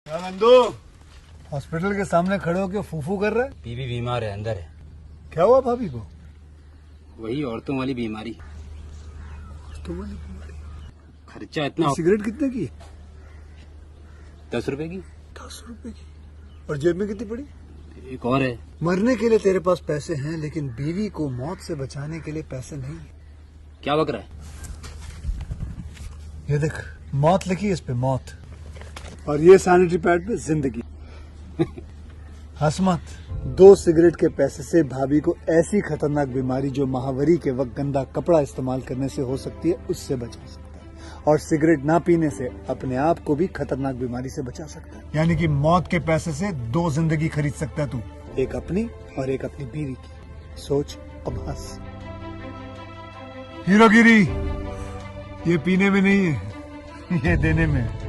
क्या नंदू हॉस्पिटल के सामने खड़े होकर फूफू कर रहा है? बीवी बीमार है, अंदर है। क्या हुआ भाभी को? वही औरतों वाली बीमारी। तुम्हारी बीमारी? खर्चा इतना। सिगरेट कितने की? 10 रुपए की। 10 रुपए की। और जेब में कितनी पड़ी? एक और है। मरने के लिए तेरे पास पैसे हैं, लेकिन बीवी को मौत से बचाने के लिए पैसे नहीं है। क्या बक रहा है? ये देख, मौत लिखी है इस पे, मौत। और ये सैनिटरी पैड पे जिंदगी। हंस मत। 2 सिगरेट के पैसे से भाभी को ऐसी खतरनाक बीमारी जो महावरी के वक्त गंदा कपड़ा इस्तेमाल करने से हो सकती है, उससे बचा सकता है। और सिगरेट ना पीने से अपने आप को भी खतरनाक बीमारी से बचा सकता है। यानी कि मौत के पैसे से 2 जिंदगी खरीद सकता है तू, एक अपनी और एक अपनी बीवी की। सोच, अब हंस। हीरोगिरी ये पीने में नहीं है, ये देने में है।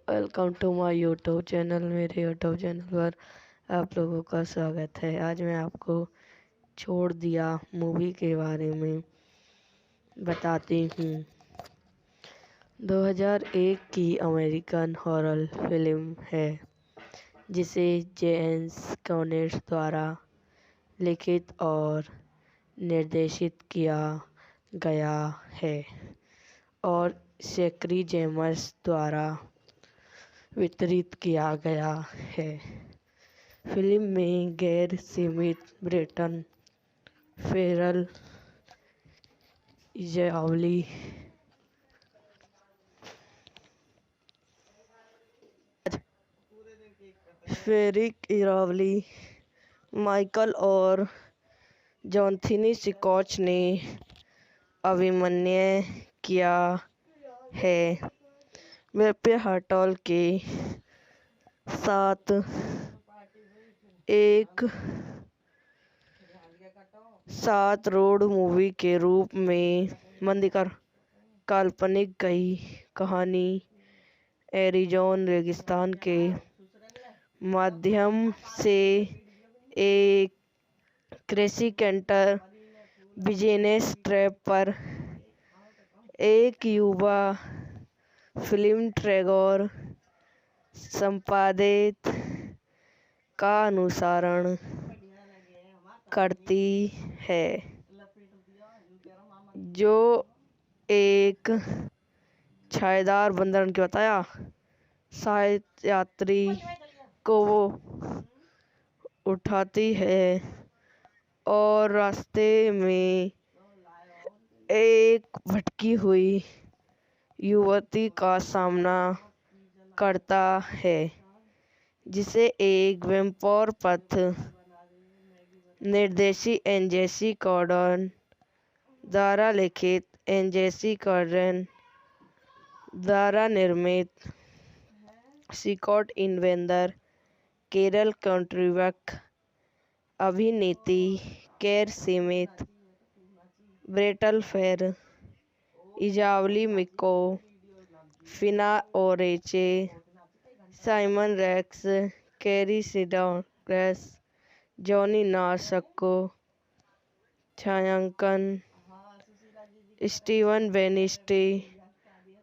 Welcome to my YouTube channel. मेरे यूट्यूब चैनल पर आप लोगों का स्वागत है। आज मैं आपको छोड़ दिया मूवी के बारे में बताती हूँ। 2001 की अमेरिकन हॉरर फिल्म है जिसे जेम्स कॉनेट द्वारा लिखित और निर्देशित किया गया है और शेकरी जेमस द्वारा वितरित किया गया है। फिल्म में गैर सीमित ब्रेटन फेरल, इजावली, फेरिक इरावली, माइकल और जॉनथिनी सिकॉच ने अभिनय किया है। वेप्य हटॉल के साथ एक सात रोड मूवी के रूप में मंदिकर काल्पनिक कहानी एरिजोन रेगिस्तान के माध्यम से एक कृषि कैंटर बिजनेस ट्रैप पर एक युवा फिल्म ट्रेगोर संपादित का अनुसरण करती है, जो एक छायादार बंदर के बताया शायद यात्री को वो उठाती है और रास्ते में एक भटकी हुई युवती का सामना करता है, जिसे एक वेम्पायर पथ निर्देशी एनजेसी कॉर्डन द्वारा लिखित, एनजेसी कॉर्डन द्वारा निर्मित, स्कॉट इनवेंदर, केरल कंट्रीबक, अभिनेत्री गैर सीमित ब्रेटल फेर, इजावली मिको, फिना ओरेचे, साइमन रेक्स, कैरी सिडॉग्रेस, जॉनी नासको, छायांकन स्टीवन बेनिस्टी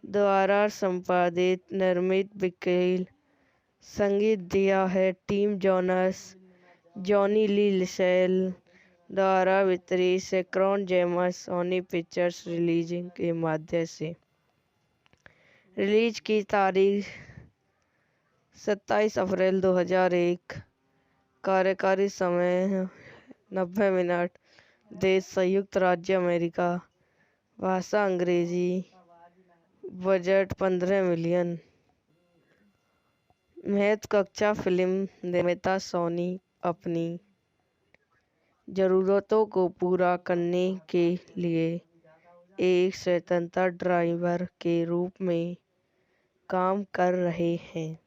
द्वारा संपादित, निर्मित, वकील संगीत दिया है टिम जोनस, जॉनी ली लिसेल द्वारा वितरित, शेक्रॉन जेमस, सोनी पिक्चर्स रिलीजिंग के माध्यम से। रिलीज की तारीख 27 अप्रैल 2001। कार्यकारी समय 90 मिनट। देश संयुक्त राज्य अमेरिका। भाषा अंग्रेजी। Budget 15 million. महत्वाकांक्षा फिल्म निर्माता सोनी अपनी ज़रूरतों को पूरा करने के लिए एक स्वतंत्र ड्राइवर के रूप में काम कर रहे हैं।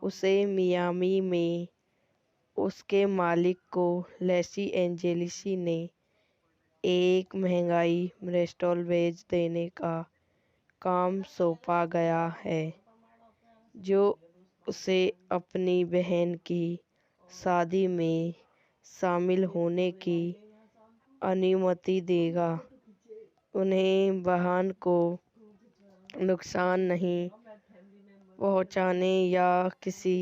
उसे मियामी में उसके मालिक को लेसी एंजेलिसी ने एक महंगाई रेस्टोरेंट बेच देने का काम सौंपा गया है, जो उसे अपनी बहन की शादी में शामिल होने की अनुमति देगा। उन्हें बहन को नुकसान नहीं पहुंचाने या किसी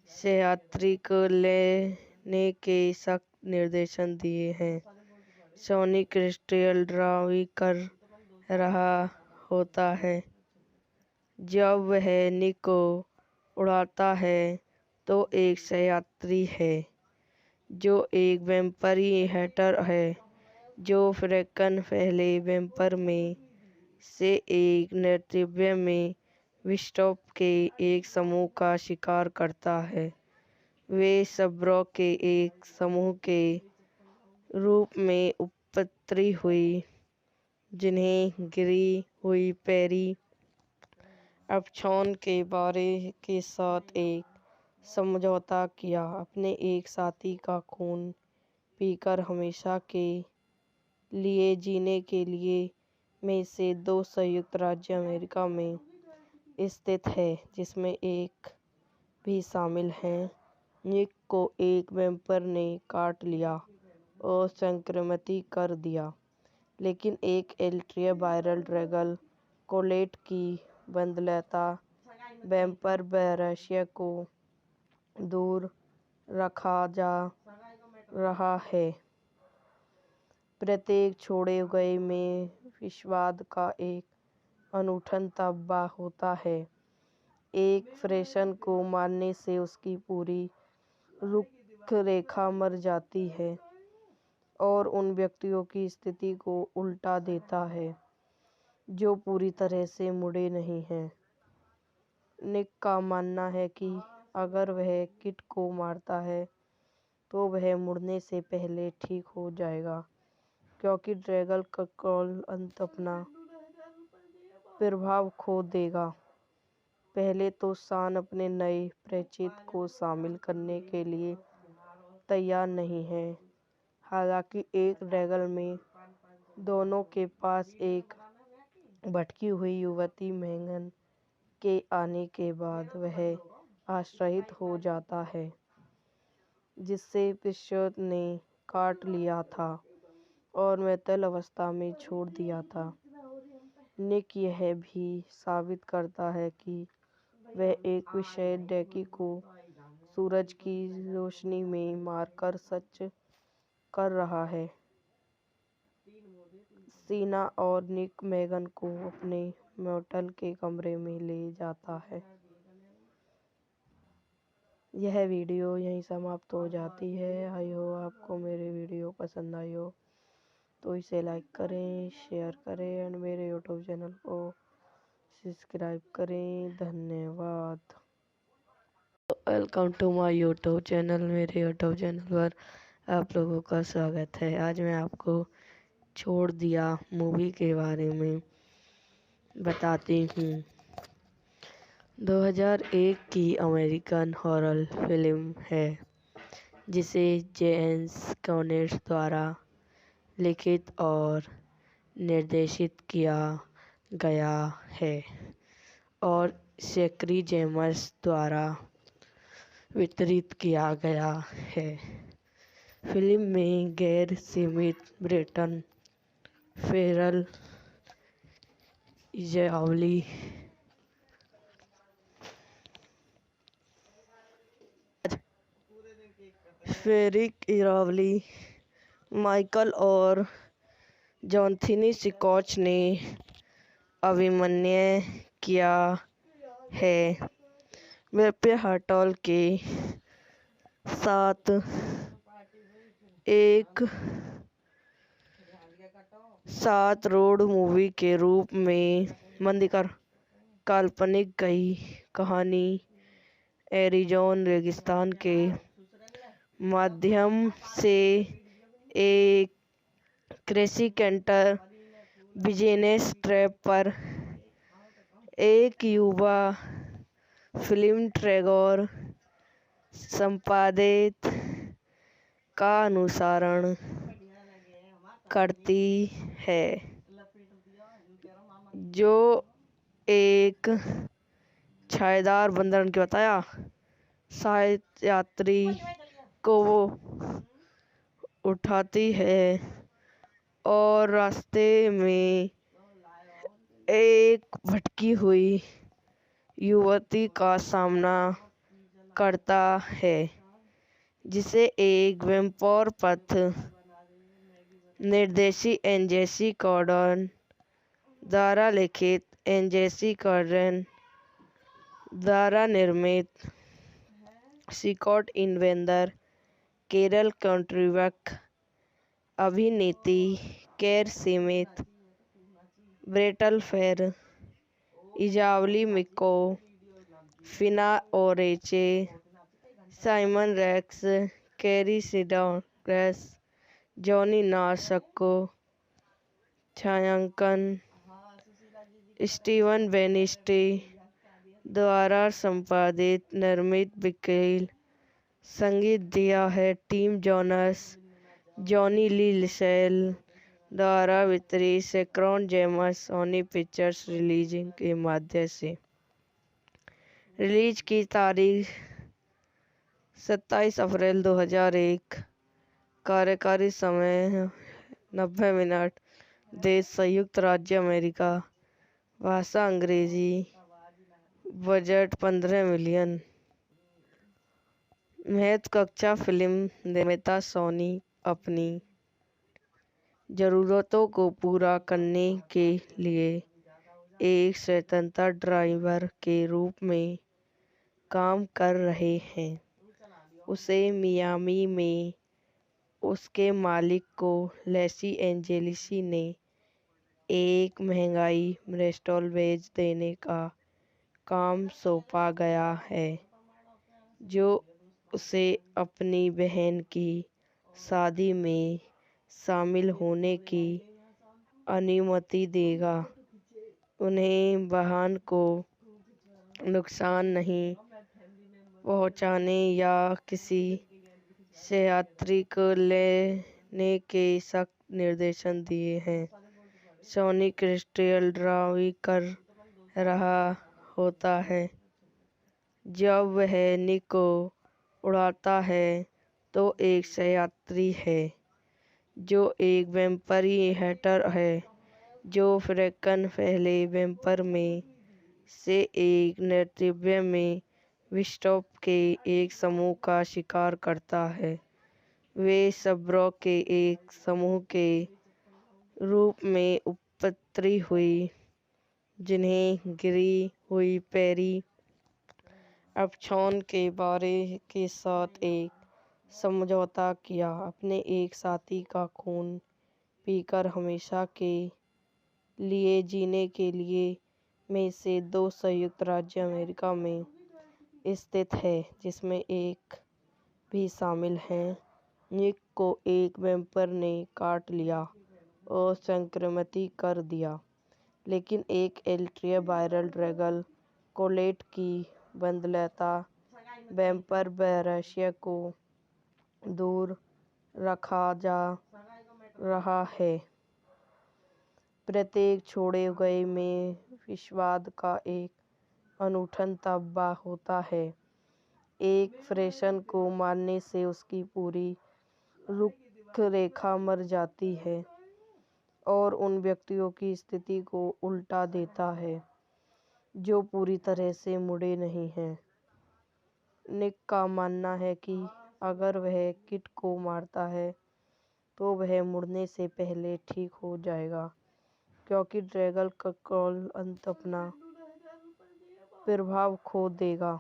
से यात्री को लेने के सख्त निर्देशन दिए हैं। सॉनी क्रिस्टल ड्राइव कर रहा होता है। जब वह निक को उड़ाता है तो एक सहयात्री है जो एक वेम्परी हैटर है जो फ्रैकन पहले वेम्पर में से एक नेतृत्व में विस्टॉप के एक समूह का शिकार करता है। वे सब्रो के एक समूह के रूप में उत्पत्ति हुई जिन्हें गिरी हुई पेरी अपशॉन के बारे के साथ एक समझौता किया, अपने एक साथी का खून पीकर हमेशा के लिए जीने के लिए में से 2 संयुक्त राज्य अमेरिका में स्थित है, जिसमें एक भी शामिल हैं। निक को एक वेम्पर ने काट लिया और संक्रमित कर दिया, लेकिन एक एल्ट्रिया वायरल ड्रैगन कोलेट की बदलता वेम्पर वायरस को दूर रखा जा रहा है। प्रत्येक छोड़े गए में विषवाद का एक अनूठा तबाह होता है। एक फ्रेशन को मारने से उसकी पूरी रूपरेखा मर जाती है और उन व्यक्तियों की स्थिति को उल्टा देता है जो पूरी तरह से मुड़े नहीं हैं। निक का मानना है कि अगर वह किट को मारता है तो वह मुड़ने से पहले ठीक हो जाएगा, क्योंकि ड्रैगन कंट्रोल अंत अपना प्रभाव खो देगा। पहले तो शान अपने नए परिचित को शामिल करने के लिए तैयार नहीं है। हालांकि एक ड्रैगन में दोनों के पास एक भटकी हुई युवती मैगन के आने के बाद वह आश्चर्यचकित हो जाता है, जिसे पिस्चर ने काट लिया था और मृतल अवस्था में छोड़ दिया था। निक यह भी साबित करता है कि वह एक विशेष डैकी को सूरज की रोशनी में मारकर सच कर रहा है। सीना और निक मैगन को अपने मोटेल के कमरे में ले जाता है। यह वीडियो यहीं समाप्त हो जाती है। आई होप आपको मेरे वीडियो पसंद आई हो तो इसे लाइक करें, शेयर करें एंड मेरे यूट्यूब चैनल को सब्सक्राइब करें। धन्यवाद। Welcome to my YouTube channel. मेरे यूट्यूब चैनल पर आप लोगों का स्वागत है। आज मैं आपको छोड़ दिया मूवी के बारे में बताती हूँ। 2001 की अमेरिकन हॉरर फिल्म है जिसे जेम्स कॉनेट द्वारा लिखित और निर्देशित किया गया है और शेकरी जेमस द्वारा वितरित किया गया है। फिल्म में गैर सीमित ब्रेटन फेरल, इजावली, फेरिक इरावली, माइकल और जॉनथनी स्कॉच ने अभिनय किया है। वेप्य हटॉल के साथ एक सात रोड मूवी के रूप में मंदिकर काल्पनिक कई कहानी एरिजोन रेगिस्तान के माध्यम से एक कृषि कैंटर बिजनेस ट्रैप पर एक युवा फिल्म ट्रेगोर संपादित का अनुसरण करती है, जो एक छायादार बंदर के बताया शायद यात्री को वो उठाती है और रास्ते में एक भटकी हुई युवती का सामना करता है, जिसे एक वेम्पायर पथ निर्देशी एनजेसी कॉर्डन द्वारा लिखित, एनजेसी कॉर्डन द्वारा निर्मित, स्कॉट इनवेंदर, केरल कंट्रीबक, अभिनीति कैर सीमित, ब्रेटल फेर, इजावली मिको, फिना ओरेचे, साइमन रेक्स, कैरी सिडॉन्स, जॉनी नासको, छायांकन स्टीवन बेनिस्टी द्वारा संपादित, निर्मित, वकील संगीत दिया है टिम जोनस, जॉनी ली लिसेल द्वारा वितरित, सेक्रॉन जेमस, सोनी पिक्चर्स रिलीजिंग के माध्यम से। रिलीज की तारीख 27 अप्रैल 2001। कार्यकारी समय 90 मिनट। देश संयुक्त राज्य अमेरिका। भाषा अंग्रेजी। Budget 15 million. महत्वाकांक्षा फिल्म निर्माता सोनी अपनी ज़रूरतों को पूरा करने के लिए एक स्वतंत्र ड्राइवर के रूप में काम कर रहे हैं। उसे मियामी में उसके मालिक को लेसी एंजेलिस ने एक महंगाई रेस्टोरेंट बेच देने का काम सौंपा गया है, जो उसे अपनी बहन की शादी में शामिल होने की अनुमति देगा। उन्हें वाहन को नुकसान नहीं पहुंचाने या किसी यात्री को लेने के सख्त निर्देश दिए हैं। सोनी क्रिस्टल ड्राइव कर रहा होता है। जब वह निक को उड़ाता है तो एक यात्री है, जो एक वैम्पायर हंटर है, जो फ्रैंकन पहले वैम्पायर में से एक नेतृत्व में विस्टॉप के एक समूह का शिकार करता है। वे शब्रों के एक समूह के रूप में उत्पत्ति हुई, जिन्हें गिरी हुई पैरी अपशॉन के बारे के साथ एक समझौता किया, अपने एक साथी का खून पीकर हमेशा के लिए जीने के लिए, में से 2 संयुक्त राज्य अमेरिका में स्थित है, जिसमें एक भी शामिल है। निक को एक वैम्पायर ने काट लिया और संक्रमित कर दिया, लेकिन एक एल्ट्रिया वायरल ड्रैगन कोलेट की बदलता वैम्पायर वायरस को दूर रखा जा रहा है। प्रत्येक छोड़े गए में विषवाद का एक अनूठा तबा होता है। एक फ्रेशन को मारने से उसकी पूरी रूपरेखा मर जाती है और उन व्यक्तियों की स्थिति को उल्टा देता है जो पूरी तरह से मुड़े नहीं हैं। निक का मानना है कि अगर वह किट को मारता है तो वह मुड़ने से पहले ठीक हो जाएगा, क्योंकि ड्रैगन कॉल अंत अपना प्रभाव खो देगा।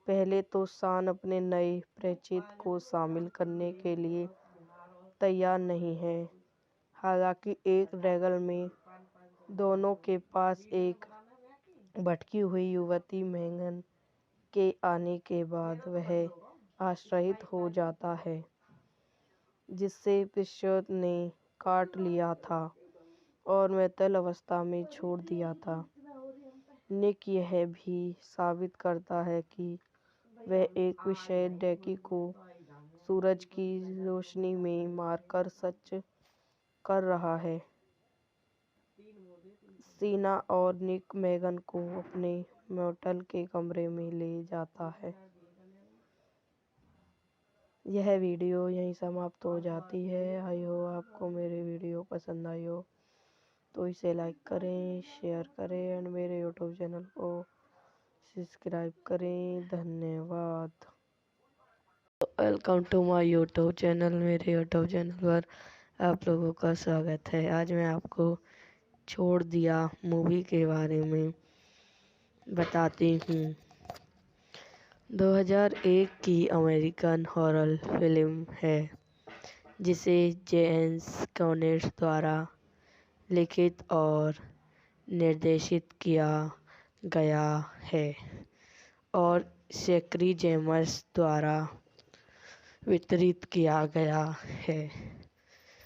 पहले तो शान अपने नए परिचित को शामिल करने के लिए तैयार नहीं है। हालांकि एक ड्रैगन में दोनों के पास एक भटकी हुई युवती मेगन के आने के बाद वह आश्चर्यचकित हो जाता है, जिसे पिस्टोल ने काट लिया था और मृत्यु अवस्था में छोड़ दिया था। निक यह भी साबित करता है कि वह एक विशेष डैकी को सूरज की रोशनी में मारकर सच कर रहा है। सीना और निक मेगन को अपने मोटेल के कमरे में ले जाता है। यह वीडियो यहीं समाप्त हो जाती है। आई होप आपको मेरी वीडियो पसंद आई हो। तो इसे लाइक करें, शेयर करें एंड मेरे यूट्यूब चैनल को सब्सक्राइब करें। धन्यवाद। Welcome to my YouTube channel. मेरे यूट्यूब चैनल पर आप लोगों का स्वागत है। आज मैं आपको छोड़ दिया मूवी के बारे में बताती हूँ। 2001 की अमेरिकन हॉरर फिल्म है जिसे जेम्स कॉनेट द्वारा लिखित और निर्देशित किया गया है और शेकरी जेमस द्वारा वितरित किया गया है।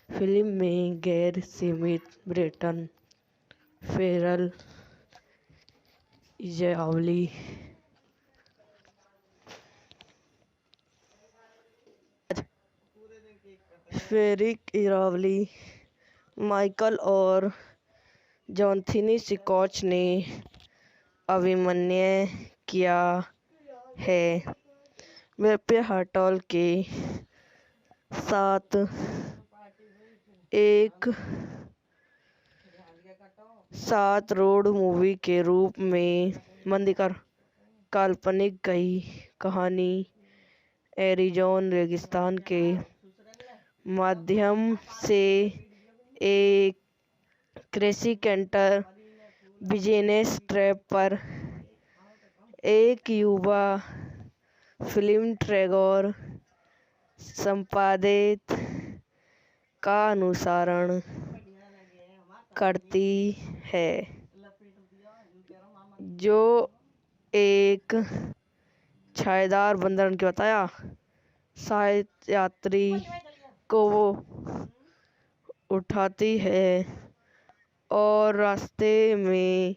फिल्म में गैर सीमित ब्रेटन फेरल, इजावली फेरिक इरावली, माइकल और जॉनथिनी सिकॉच ने अभिनय किया है। वेप्य हटॉल के साथ एक सात रोड मूवी के रूप में मंदिकर काल्पनिक कहानी एरिज़ोना रेगिस्तान के माध्यम से एक कृषि कैंटर बिजनेस ट्रैप पर एक युवा फिल्म ट्रेगोर संपादित का अनुसरण करती है, जो एक छायादार बंदर के बताया शायद यात्री को वो उठाती है और रास्ते में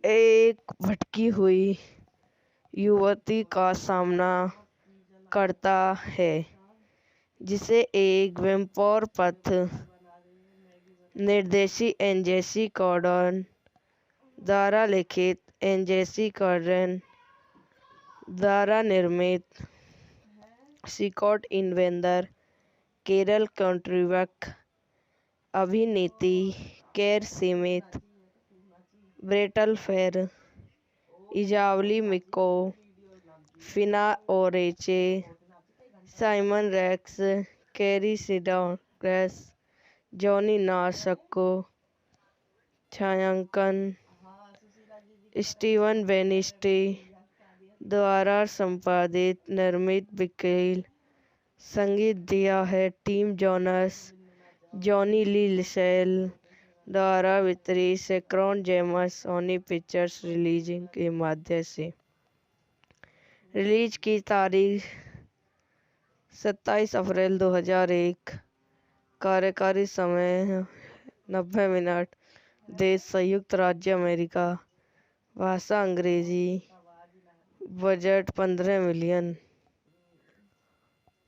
एक भटकी हुई युवती का सामना करता है, जिसे एक वेम्पायर पथ निर्देशी एनजेसी कॉर्डन द्वारा लिखित, एनजेसी कॉर्डन द्वारा निर्मित, स्कॉट इनवेंदर, केरल कंट्रीवक, अभिनीति गैर सीमित ब्रेटल फेर, इजावली मिको, फिना ओरेचे, साइमन रेक्स, कैरी सिडॉग्रेस, जॉनी नाशको, छायांकन स्टीवन बेनिस्टी द्वारा संपादित निर्मित, वकील संगीत दिया है टिम जोनस, जॉनी ली लिसेल द्वारा वितरित शेकरॉन जेमस सोनी पिक्चर्स रिलीजिंग के माध्यम से। रिलीज की तारीख 27 अप्रैल 2001। कार्यकारी समय 90 मिनट। देश संयुक्त राज्य अमेरिका। भाषा अंग्रेजी। Budget 15 million.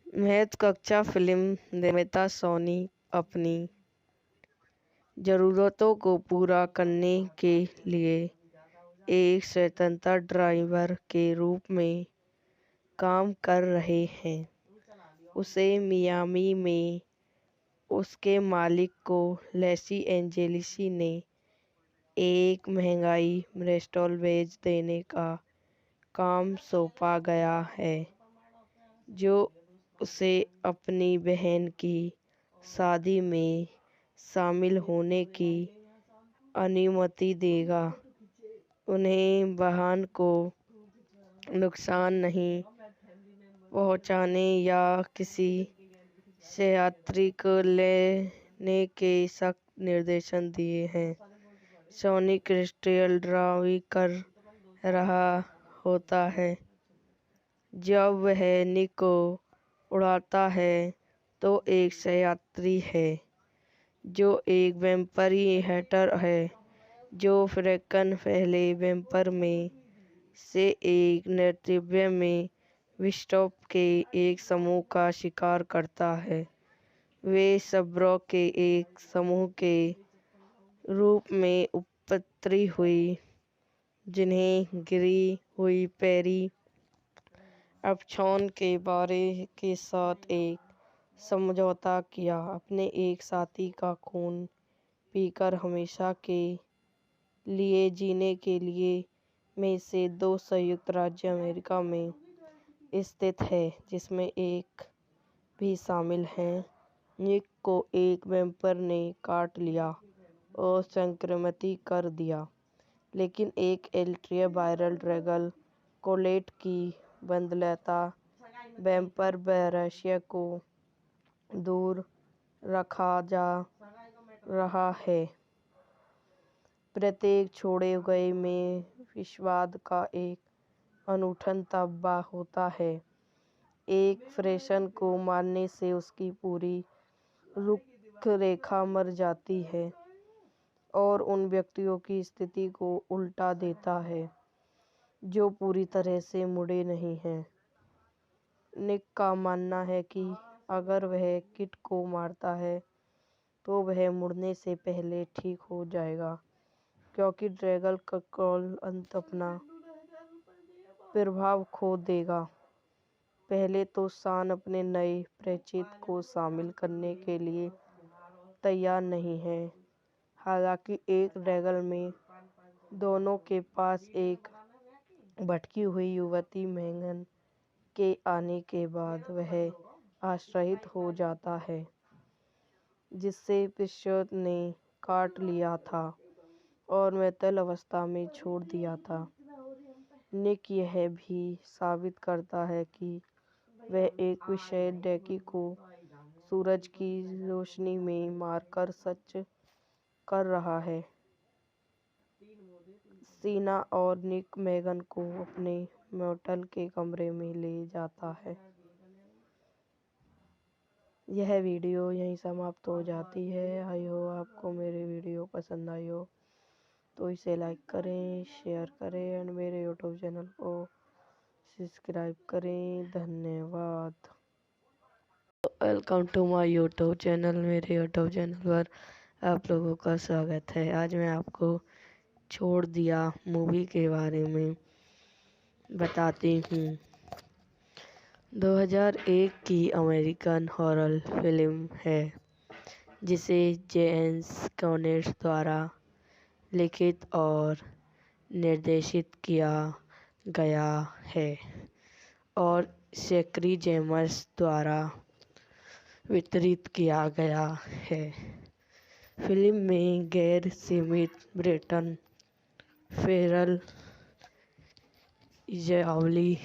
महत्वाकांक्षा फिल्म निर्माता सोनी अपनी ज़रूरतों को पूरा करने के लिए एक स्वतंत्र ड्राइवर के रूप में काम कर रहे हैं। उसे मियामी में उसके मालिक को लेसी एंजेलिसी ने एक महंगाई रेस्टोरेंट बेच देने का काम सौंपा गया है, जो उसे अपनी बहन की शादी में शामिल होने की अनुमति देगा। उन्हें वाहन को नुकसान नहीं पहुंचाने या किसी से यात्री को लेने के सख्त निर्देश दिए हैं। सोनी क्रिस्टल ड्राइव कर रहा होता है। जब वह निक को उड़ाता है तो एक सहयात्री है, जो एक वैम्पायर हंटर है, जो फ्रैंकन पहले वैम्पायर में से एक नेतृत्व में विस्टॉप के एक समूह का शिकार करता है। वे सब्रों के एक समूह के रूप में उत्पत्ति हुई, जिन्हें गिरी हुई पैरी अपशॉन के बारे के साथ एक समझौता किया, अपने एक साथी का खून पीकर हमेशा के लिए जीने के लिए में से 2 संयुक्त राज्य अमेरिका में स्थित है, जिसमें एक भी शामिल है। निक को एक वैम्पायर ने काट लिया और संक्रमित कर दिया, लेकिन एक एल्ट्रिया वायरल ड्रैगन कोलेट की बदौलत वैम्पायर वायरस को दूर रखा जा रहा है। प्रत्येक छोड़े गए में विषवाद का एक अनूठा तबाह होता है। एक फ्रेशन को मारने से उसकी पूरी रूपरेखा मर जाती है और उन व्यक्तियों की स्थिति को उल्टा देता है जो पूरी तरह से मुड़े नहीं हैं। निक का मानना है कि अगर वह किट को मारता है तो वह मुड़ने से पहले ठीक हो जाएगा, क्योंकि ड्रैगन कंट्रोल अंत अपना प्रभाव खो देगा। पहले तो शान अपने नए परिचित को शामिल करने के लिए तैयार नहीं है। हालांकि एक ड्रैगन में दोनों के पास एक भटकी हुई युवती मैगन के आने के बाद वह आश्चर्यचकित हो जाता है, जिसे पिस्योत ने काट लिया था और मृत्यु अवस्था में छोड़ दिया था। निक यह भी साबित करता है कि वह एक विशेष डैकी को सूरज की रोशनी में मारकर सच कर रहा है। सीना और निक मैगन को अपने मोटेल के कमरे में ले जाता है। यह वीडियो यहीं समाप्त हो जाती है। आई होप आपको मेरी वीडियो पसंद आई हो, तो इसे लाइक करें, शेयर करें एंड मेरे यूट्यूब चैनल को सब्सक्राइब करें। धन्यवाद। Welcome to my YouTube channel. मेरे यूट्यूब चैनल पर आप लोगों का स्वागत है। आज मैं आपको छोड़ दिया मूवी के बारे में बताती हूँ। 2001 की अमेरिकन हॉरर फिल्म है, जिसे जेम्स कॉनेर द्वारा लिखित और निर्देशित किया गया है और शेकरी जेमस द्वारा वितरित किया गया है। फिल्म में गैर सीमित ब्रेटन फेरल, इजावली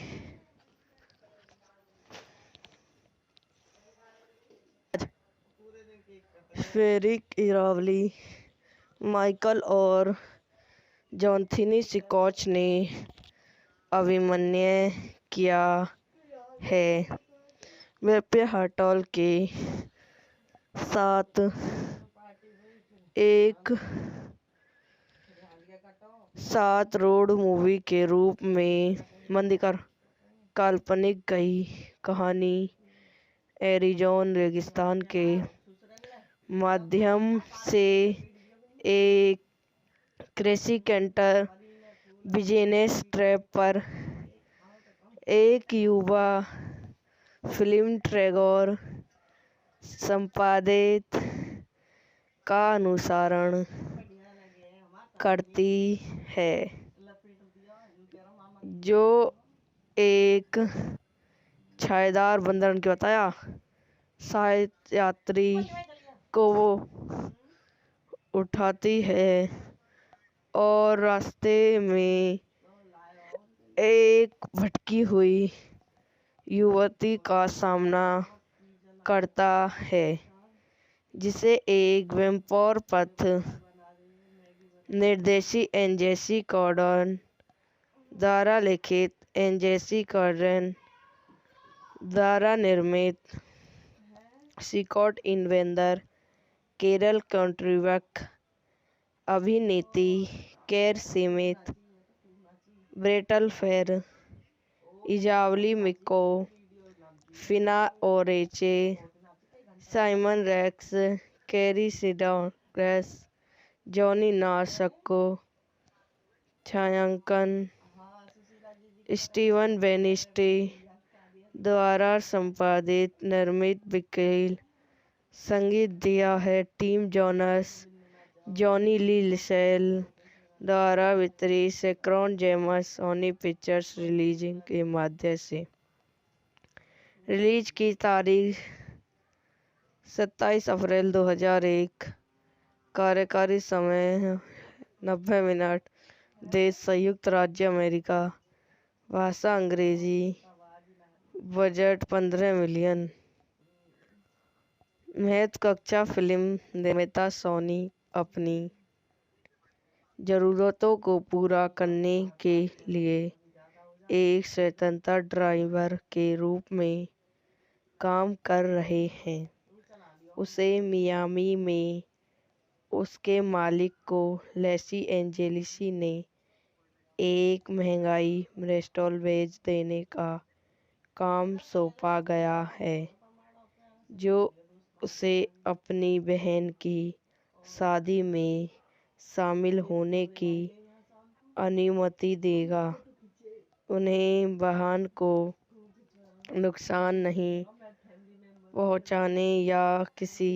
फेरिक इरावली, माइकल और जॉनथनी स्कॉच ने अभिनय किया है। वेप्पे हॉटल के साथ एक सात रोड मूवी के रूप में मंदिकर काल्पनिक कहानी एरिज़ोना रेगिस्तान के माध्यम से एक कृषि कैंटर बिजनेस ट्रैप पर एक युवा फिल्म ट्रेगोर संपादित का अनुसरण करती है, जो एक छायादार बंदर के बताया सहायक यात्री को उठाती है और रास्ते में एक भटकी हुई युवती का सामना करता है, जिसे एक वैम्पायर पथ निर्देशी एजेंसी कॉर्डन द्वारा लिखित, एजेंसी कॉर्डन द्वारा निर्मित, स्कॉट इनवेंदर, कैरल कंट्रीबक, अभिनेत्री कैर सीमित, ब्रेटल फेर, इजावली मिको, फिना ओरेचे, साइमन रेक्स, कैरी सिडॉग्रेस, जॉनी नार्सको, छायांकन स्टीवन बेनिस्टी द्वारा संपादित, निर्मित, वकील संगीत दिया है टिम जोनस, जॉनी ली लिसेल द्वारा वितरित सेक्रॉन जेमस सोनी पिक्चर्स रिलीजिंग के माध्यम से। रिलीज की तारीख 27 अप्रैल 2001। कार्यकारी समय 90 मिनट। देश संयुक्त राज्य अमेरिका। भाषा अंग्रेजी। Budget 15 million. महत्वाकांक्षा फिल्म निर्माता सोनी अपनी ज़रूरतों को पूरा करने के लिए एक स्वतंत्र ड्राइवर के रूप में काम कर रहे हैं। उसे मियामी में उसके मालिक को लेसी एंजेलिसी ने एक महंगाई रेस्टोरेंट बेच देने का काम सौंपा गया है, जो उसे अपनी बहन की शादी में शामिल होने की अनुमति देगा। उन्हें वाहन को नुकसान नहीं पहुंचाने या किसी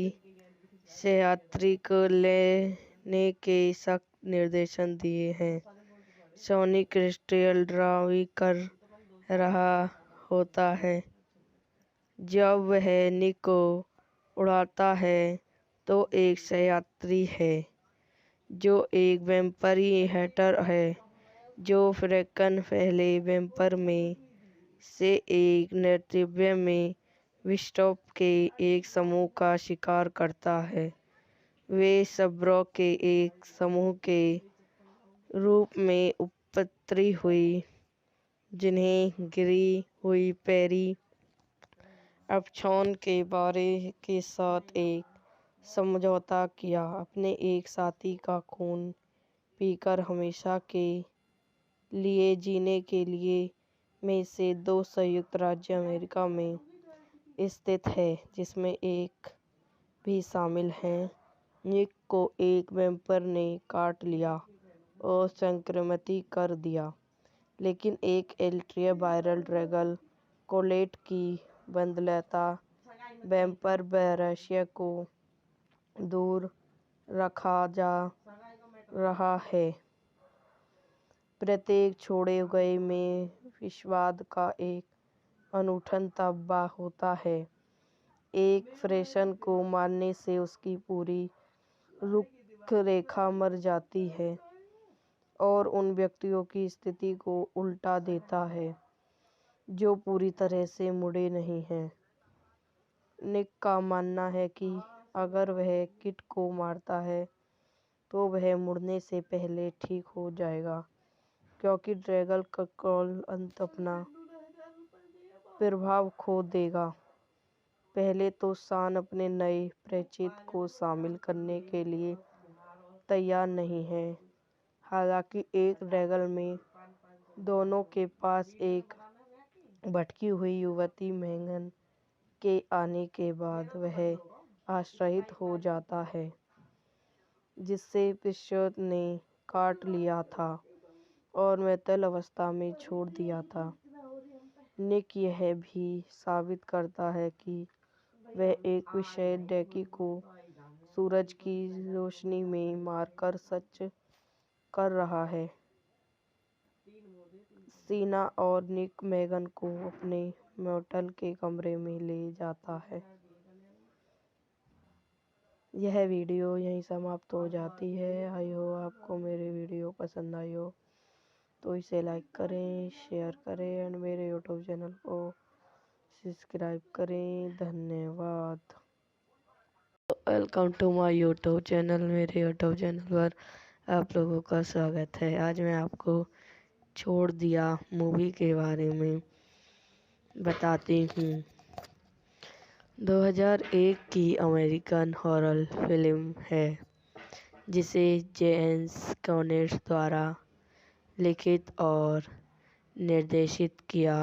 यात्री को लेने के सख्त निर्देश दिए हैं। सोनी क्रिस्टल ड्राइव कर रहा होता है। जब वह निक को उड़ाता है तो एक यात्री है जो एक वैम्पायर हंटर है, जो फ्रैंकन पहले वैम्पायर में से एक नेतृत्व में विस्टॉप के एक समूह का शिकार करता है। वे सब्रों के एक समूह के रूप में उत्पत्ति हुई, जिन्हें गिरी हुई पैरी अपशॉन के बारे के साथ एक समझौता किया। अपने एक साथी का खून पीकर हमेशा के लिए जीने के लिए में से 2 संयुक्त राज्य अमेरिका में स्थित है, जिसमें एक भी शामिल है। निक को एक वैम्पायर ने काट लिया और संक्रमित कर दिया, लेकिन एक अल्ट्रा वायरल ड्रैगन कोलेट की बदौलत वैम्पायर वायरस को दूर रखा जा रहा है। प्रत्येक छोड़े गए में विषवाद का एक अनूठा तबाह होता है। एक पर्सन को मारने से उसकी पूरी रूपरेखा मर जाती है और उन व्यक्तियों की स्थिति को उल्टा देता है जो पूरी तरह से मुड़े नहीं हैं। निक का मानना है कि अगर वह किट को मारता है तो वह मुड़ने से पहले ठीक हो जाएगा, क्योंकि ड्रैगन कंट्रोल अंत अपना प्रभाव खो देगा। पहले तो शॉन अपने नए परिचित को शामिल करने के लिए तैयार नहीं है। हालांकि एक ड्रैगन में दोनों के पास एक भटकी हुई युवती मैगन के आने के बाद वह आश्चर्यचकित हो जाता है, जिसे पिस्टोल ने काट लिया था और मृत अवस्था में छोड़ दिया था। निक यह भी साबित करता है कि वह एक विशेष डैकी को सूरज की रोशनी में मारकर सच कर रहा है। सीना और निक मैगन को अपने मोटेल के कमरे में ले जाता है। यह वीडियो यहीं समाप्त हो जाती है। आई होप आपको मेरी वीडियो पसंद आई हो, तो इसे लाइक करें, शेयर करें एंड मेरे यूट्यूब चैनल को सब्सक्राइब करें। धन्यवाद। Welcome to my YouTube channel. मेरे यूट्यूब चैनल पर आप लोगों का स्वागत है। आज मैं आपको छोड़ दिया मूवी के बारे में बताती हूँ। 2001 की अमेरिकन हॉरर फिल्म है, जिसे जेम्स कॉनेट द्वारा लिखित और निर्देशित किया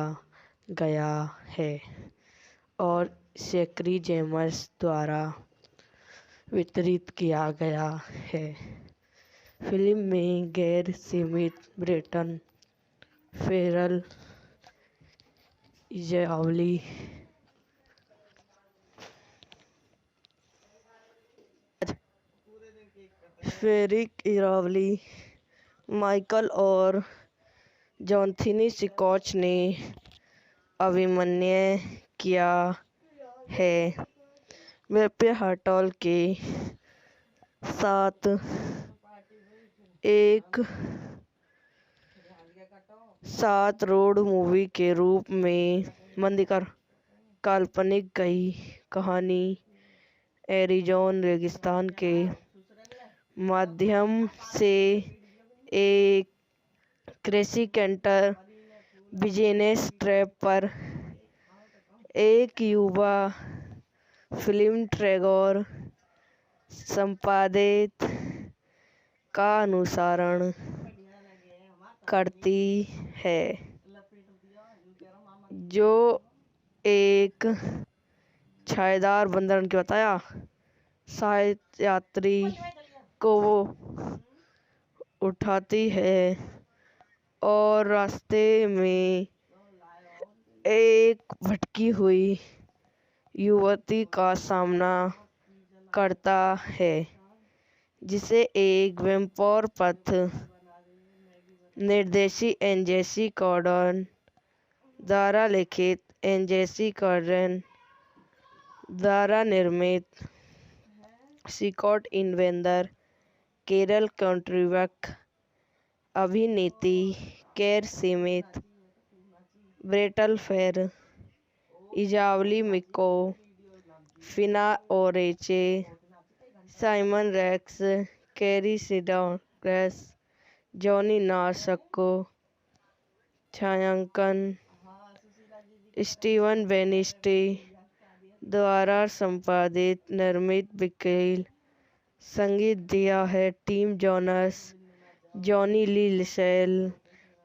गया है और शेकरी जेमस द्वारा वितरित किया गया है। फिल्म में Gary Smith, Brendan Farrell, Isabella फेरिक इरावली, माइकल और जॉनथनी सिकॉच ने अभिनय किया है। वेप्य हटॉल के साथ एक सात रोड मूवी के रूप में मंदिकर काल्पनिक कहानी एरिज़ोना रेगिस्तान के माध्यम से एक कृषि कैंटर बिजनेस ट्रैप पर एक युवा फिल्म ट्रेगोर संपादित का अनुसरण करती है, जो एक छायादार बंदर के बताया सहायक यात्री को उठाती है और रास्ते में एक भटकी हुई युवती का सामना करता है, जिसे एक वेम्पायर पथ निर्देशी एनजेसी कॉर्डन द्वारा लिखित, एनजेसी कॉर्डन द्वारा निर्मित, सिकॉट इनवेंदर, केरल कंट्रीबक, अभिनेत्री कैर सीमित, ब्रेटल फेर, इजावली मिको, फिना ओरेचे, साइमन रेक्स, कैरी सिडॉक्रेस, जॉनी नासको, छायांकन स्टीवन बेनिस्टी द्वारा संपादित निर्मित वकील, संगीत दिया है टिम जोनस, जॉनी ली लिसेल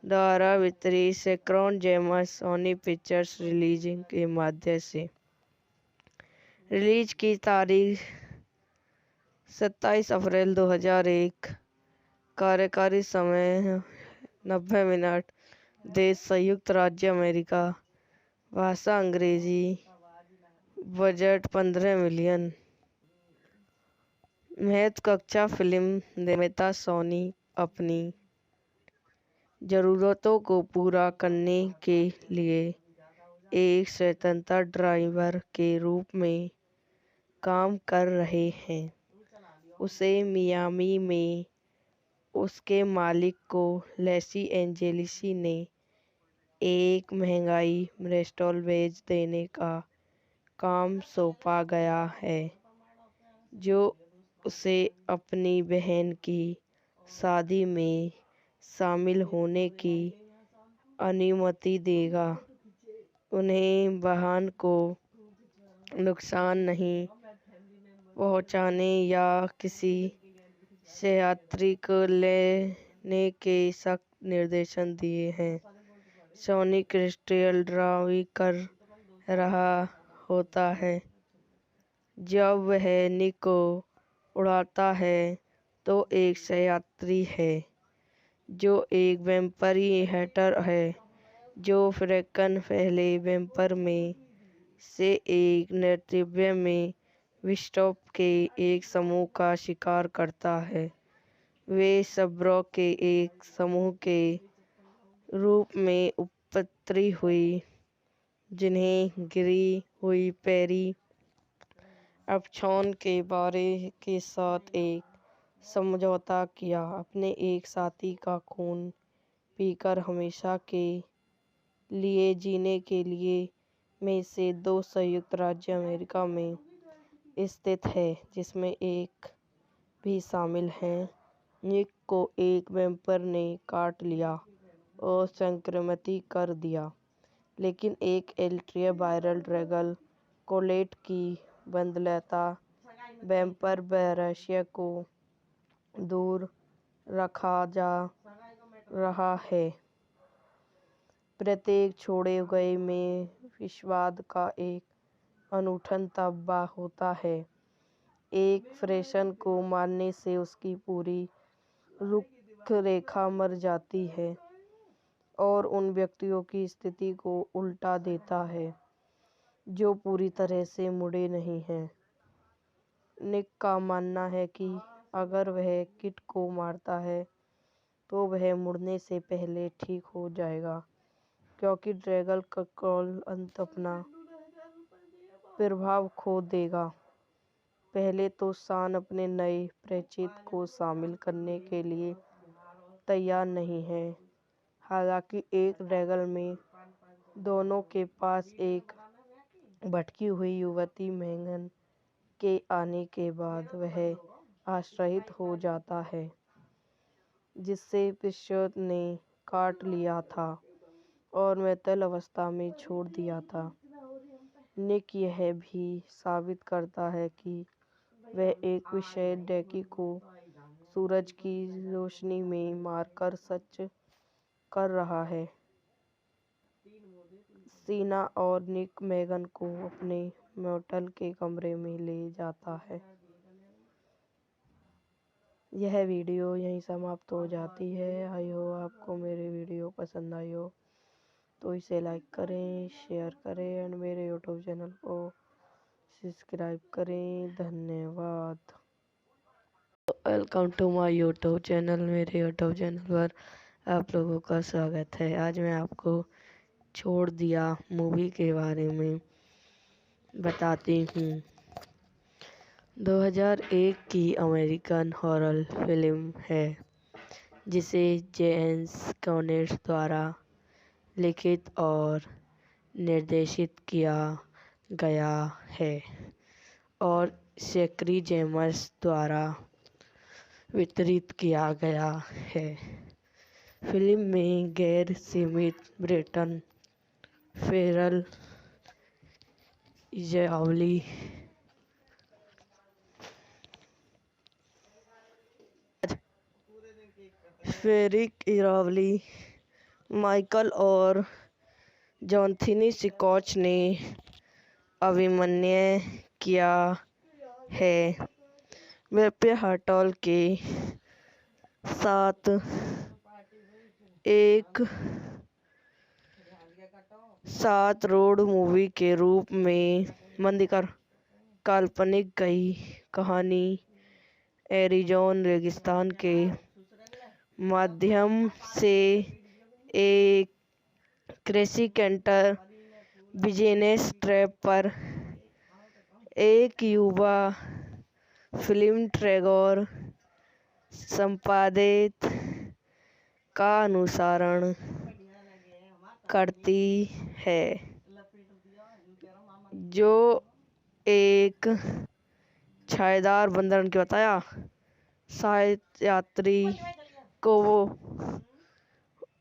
द्वारा वितरित सेक्रॉन जेमस सोनी पिक्चर्स रिलीजिंग के माध्यम से। रिलीज की तारीख 27 अप्रैल 2001। कार्यकारी समय 90 मिनट। देश संयुक्त राज्य अमेरिका। भाषा अंग्रेजी। Budget 15 million. महत्वाकांक्षा फिल्म निर्माता सोनी अपनी ज़रूरतों को पूरा करने के लिए एक स्वतंत्र ड्राइवर के रूप में काम कर रहे हैं। उसे मियामी में उसके मालिक को लेसी एंजेलिसी ने एक महंगाई रेस्टोरेंट बेच देने का काम सौंपा गया है, जो उसे अपनी बहन की शादी में शामिल होने की अनुमति देगा। उन्हें वाहन को नुकसान नहीं पहुंचाने या किसी यात्री को लेने के सख्त निर्देश दिए हैं। सोनी क्रिस्टल ड्राइव कर रहा होता है। जब वह निक को उड़ाता है तो एक यात्री है, जो एक वैम्पायर हंटर है, जो फ्रैंकन पहले वैम्पायर में से एक नेतृत्व में विस्टॉप के एक समूह का शिकार करता है। वे शब्रों के एक समूह के रूप में उत्पत्ति हुई, जिन्हें गिरी हुई पैरी अपशॉन के बारे के साथ एक समझौता किया, अपने एक साथी का खून पीकर हमेशा के लिए जीने के लिए। में से 2 संयुक्त राज्य अमेरिका में स्थित है, जिसमें एक भी शामिल है। निक को एक वैम्पायर ने काट लिया और संक्रमित कर दिया, लेकिन एक एल्ट्रिया वायरल ड्रैगन कोलेट की बदलता वैम्पायर वायरस को दूर रखा जा रहा है। प्रत्येक छोड़े गए में विषवाद का एक अनूठा तबाह होता है। एक फ्रेशन को मारने से उसकी पूरी रूपरेखा मर जाती है और उन व्यक्तियों की स्थिति को उल्टा देता है जो पूरी तरह से मुड़े नहीं हैं। निक का मानना है कि अगर वह किट को मारता है तो वह मुड़ने से पहले ठीक हो जाएगा, क्योंकि ड्रैगन कॉल अंत अपना प्रभाव खो देगा। पहले तो सान अपने नए परिचित को शामिल करने के लिए तैयार नहीं है। हालांकि एक ड्रैगन में दोनों के पास एक भटकी हुई युवती मैगन के आने के बाद वह आश्चर्यचकित हो जाता है, जिसे पिस्योत ने काट लिया था और मृत्यु अवस्था में छोड़ दिया था। निक यह भी साबित करता है कि वह एक विशेष डैकी को सूरज की रोशनी में मारकर सच कर रहा है। सीना और निक मैगन को अपने मोटेल के कमरे में ले जाता है। यह वीडियो यहीं समाप्त हो जाती है। आई होप आपको मेरी वीडियो पसंद आई हो तो इसे लाइक करें, शेयर करें एंड मेरे यूट्यूब चैनल को सब्सक्राइब करें। धन्यवाद। Welcome to my YouTube channel. मेरे यूट्यूब चैनल पर आप लोगों का स्वागत है। आज मैं आपको छोड़ दिया मूवी के बारे में बताती हूँ। 2001 की अमेरिकन हॉरर फिल्म है, जिसे जेम्स कॉनेट द्वारा लिखित और निर्देशित किया गया है और शेकरी जेमस द्वारा वितरित किया गया है। फिल्म में गैर सीमित ब्रेटन फेरल, इजावली फेरिक इरावली, माइकल और जॉनथनी स्कॉच ने अभिनय किया है। वेप्पे हार्टल के साथ एक साथ रोड मूवी के रूप में मंदिकर काल्पनिक कहानी एरिज़ोना रेगिस्तान के माध्यम से एक कृषि कैंटर बिजनेस ट्रैप पर एक युवा फिल्म ट्रेगोर संपादित का अनुसरण करती है, जो एक छायादार बंदर के बताया शायद यात्री को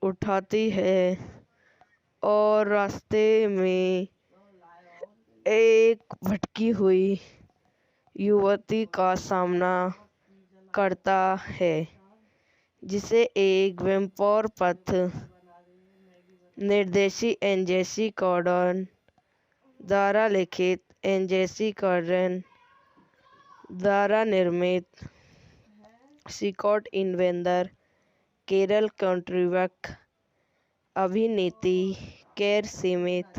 उठाती है और रास्ते में एक भटकी हुई युवती का सामना करता है, जिसे एक वेम्पायर पथ निर्देशी एनजेसी कॉर्डन द्वारा लिखित, एनजेसी कॉर्डन द्वारा निर्मित, स्कॉट इनवेंदर, कैरल कॉन्ट्रीबक, अभिनीति गैर सीमित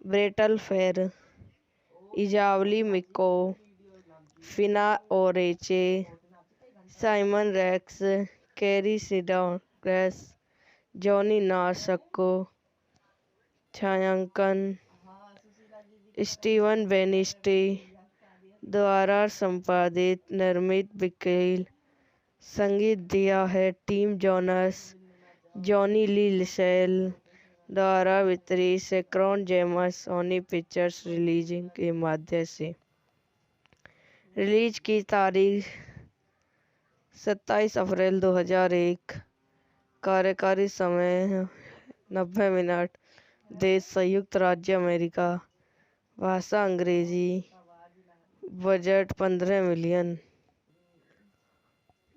ब्रेटल फेर, इजावली मिको, फिना ओरेचे, साइमन रेक्स, कैरी सिडॉग्रेस, जॉनी नाशको, छायांकन स्टीवन बेनिस्टी द्वारा संपादित, निर्मित, वकील संगीत दिया है टिम जोनास, जॉनी ली लिसेल द्वारा वितरित, शेकरॉन जेमस, सोनी पिक्चर्स रिलीजिंग के माध्यम से। रिलीज की तारीख 27 अप्रैल 2001। कार्यकारी समय 90 मिनट। देश संयुक्त राज्य अमेरिका। भाषा अंग्रेजी। Budget 15 million.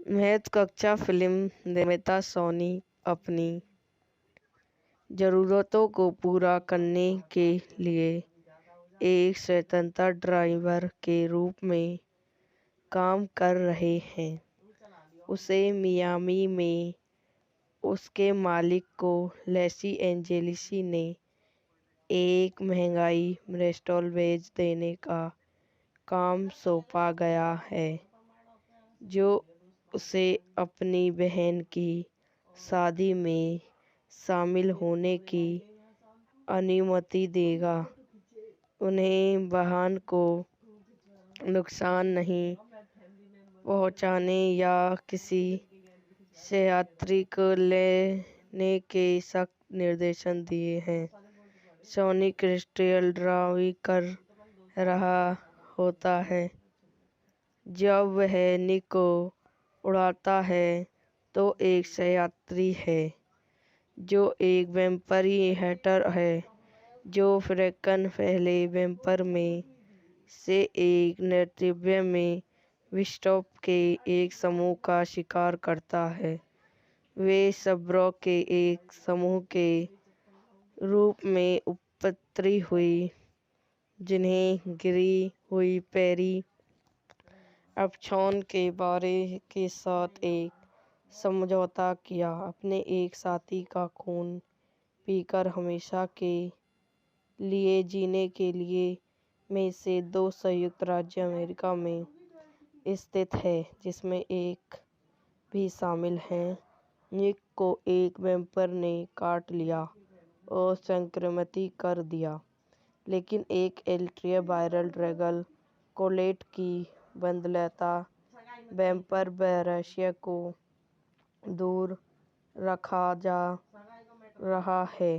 महत्वाकांक्षा फिल्म निर्माता सोनी अपनी ज़रूरतों को पूरा करने के लिए एक स्वतंत्र ड्राइवर के रूप में काम कर रहे हैं। उसे मियामी में उसके मालिक को लेसी एंजेलिसी ने एक महंगाई रेस्टोरेंट बेच देने का काम सौंपा गया है, जो उसे अपनी बहन की शादी में शामिल होने की अनुमति देगा। उन्हें बहन को नुकसान नहीं पहुंचाने या किसी से यात्री को लेने के सख्त निर्देशन दिए हैं। सॉनी क्रिस्टल ड्राइव कर रहा होता है। जब वह निक को उड़ाता है तो एक सहयात्री है जो एक वैम्पायर हंटर है जो फ्रैंकन पहले वैम्पायर में से एक नेतृत्व में विस्टॉप के एक समूह का शिकार करता है। वे सब्रों के एक समूह के रूप में उत्पत्ति हुई जिन्हें गिरी हुई पैरी अपशॉन के बारे के साथ एक समझौता किया। अपने एक साथी का खून पीकर हमेशा के लिए जीने के लिए में से 2 संयुक्त राज्य अमेरिका में स्थित है जिसमें एक भी शामिल है। निक को एक वैम्पायर ने काट लिया और संक्रमित कर दिया, लेकिन एक एल्ट्रिया वायरल ड्रैगन कोलेट की बदलता वैम्पायर वायरस को दूर रखा जा रहा है।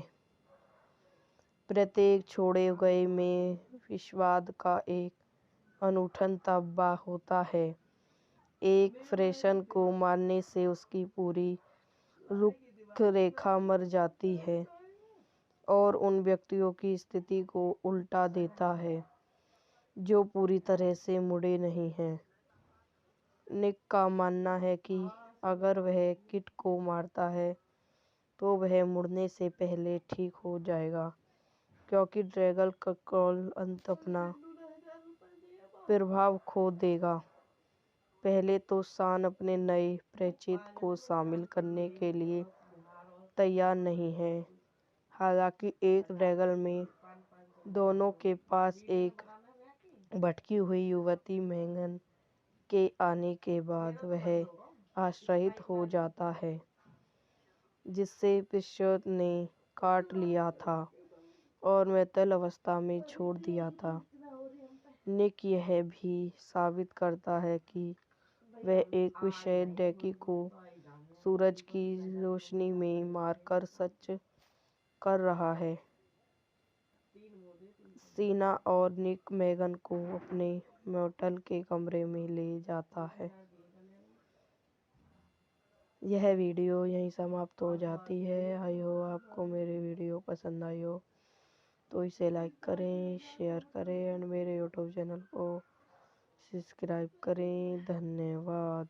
प्रत्येक छोड़े गए में विषवाद का एक अनूठा तबाह होता है। एक फ्रेशन को मारने से उसकी पूरी रूपरेखा मर जाती है और उन व्यक्तियों की स्थिति को उल्टा देता है जो पूरी तरह से मुड़े नहीं हैं। निक का मानना है कि अगर वह किट को मारता है तो वह मुड़ने से पहले ठीक हो जाएगा, क्योंकि ड्रैगन कंट्रोल अंत अपना प्रभाव खो देगा। पहले तो शॉन अपने नए परिचित को शामिल करने के लिए तैयार नहीं है। हालांकि एक ड्रैगन में दोनों के पास एक भटकी हुई युवती मैगन के आने के बाद वह आश्चर्यचकित हो जाता है जिसे पिस्योत ने काट लिया था और मृत्यु अवस्था में छोड़ दिया था। निक यह भी साबित करता है कि वह एक विशेष डैकी को सूरज की रोशनी में मारकर सच कर रहा है। सीना और निक मैगन को अपने मोटेल के कमरे में ले जाता है। यह वीडियो यहीं समाप्त हो जाती है। आई होप आपको मेरी वीडियो पसंद आई हो तो इसे लाइक करें, शेयर करें एंड मेरे यूट्यूब चैनल को सब्सक्राइब करें। धन्यवाद।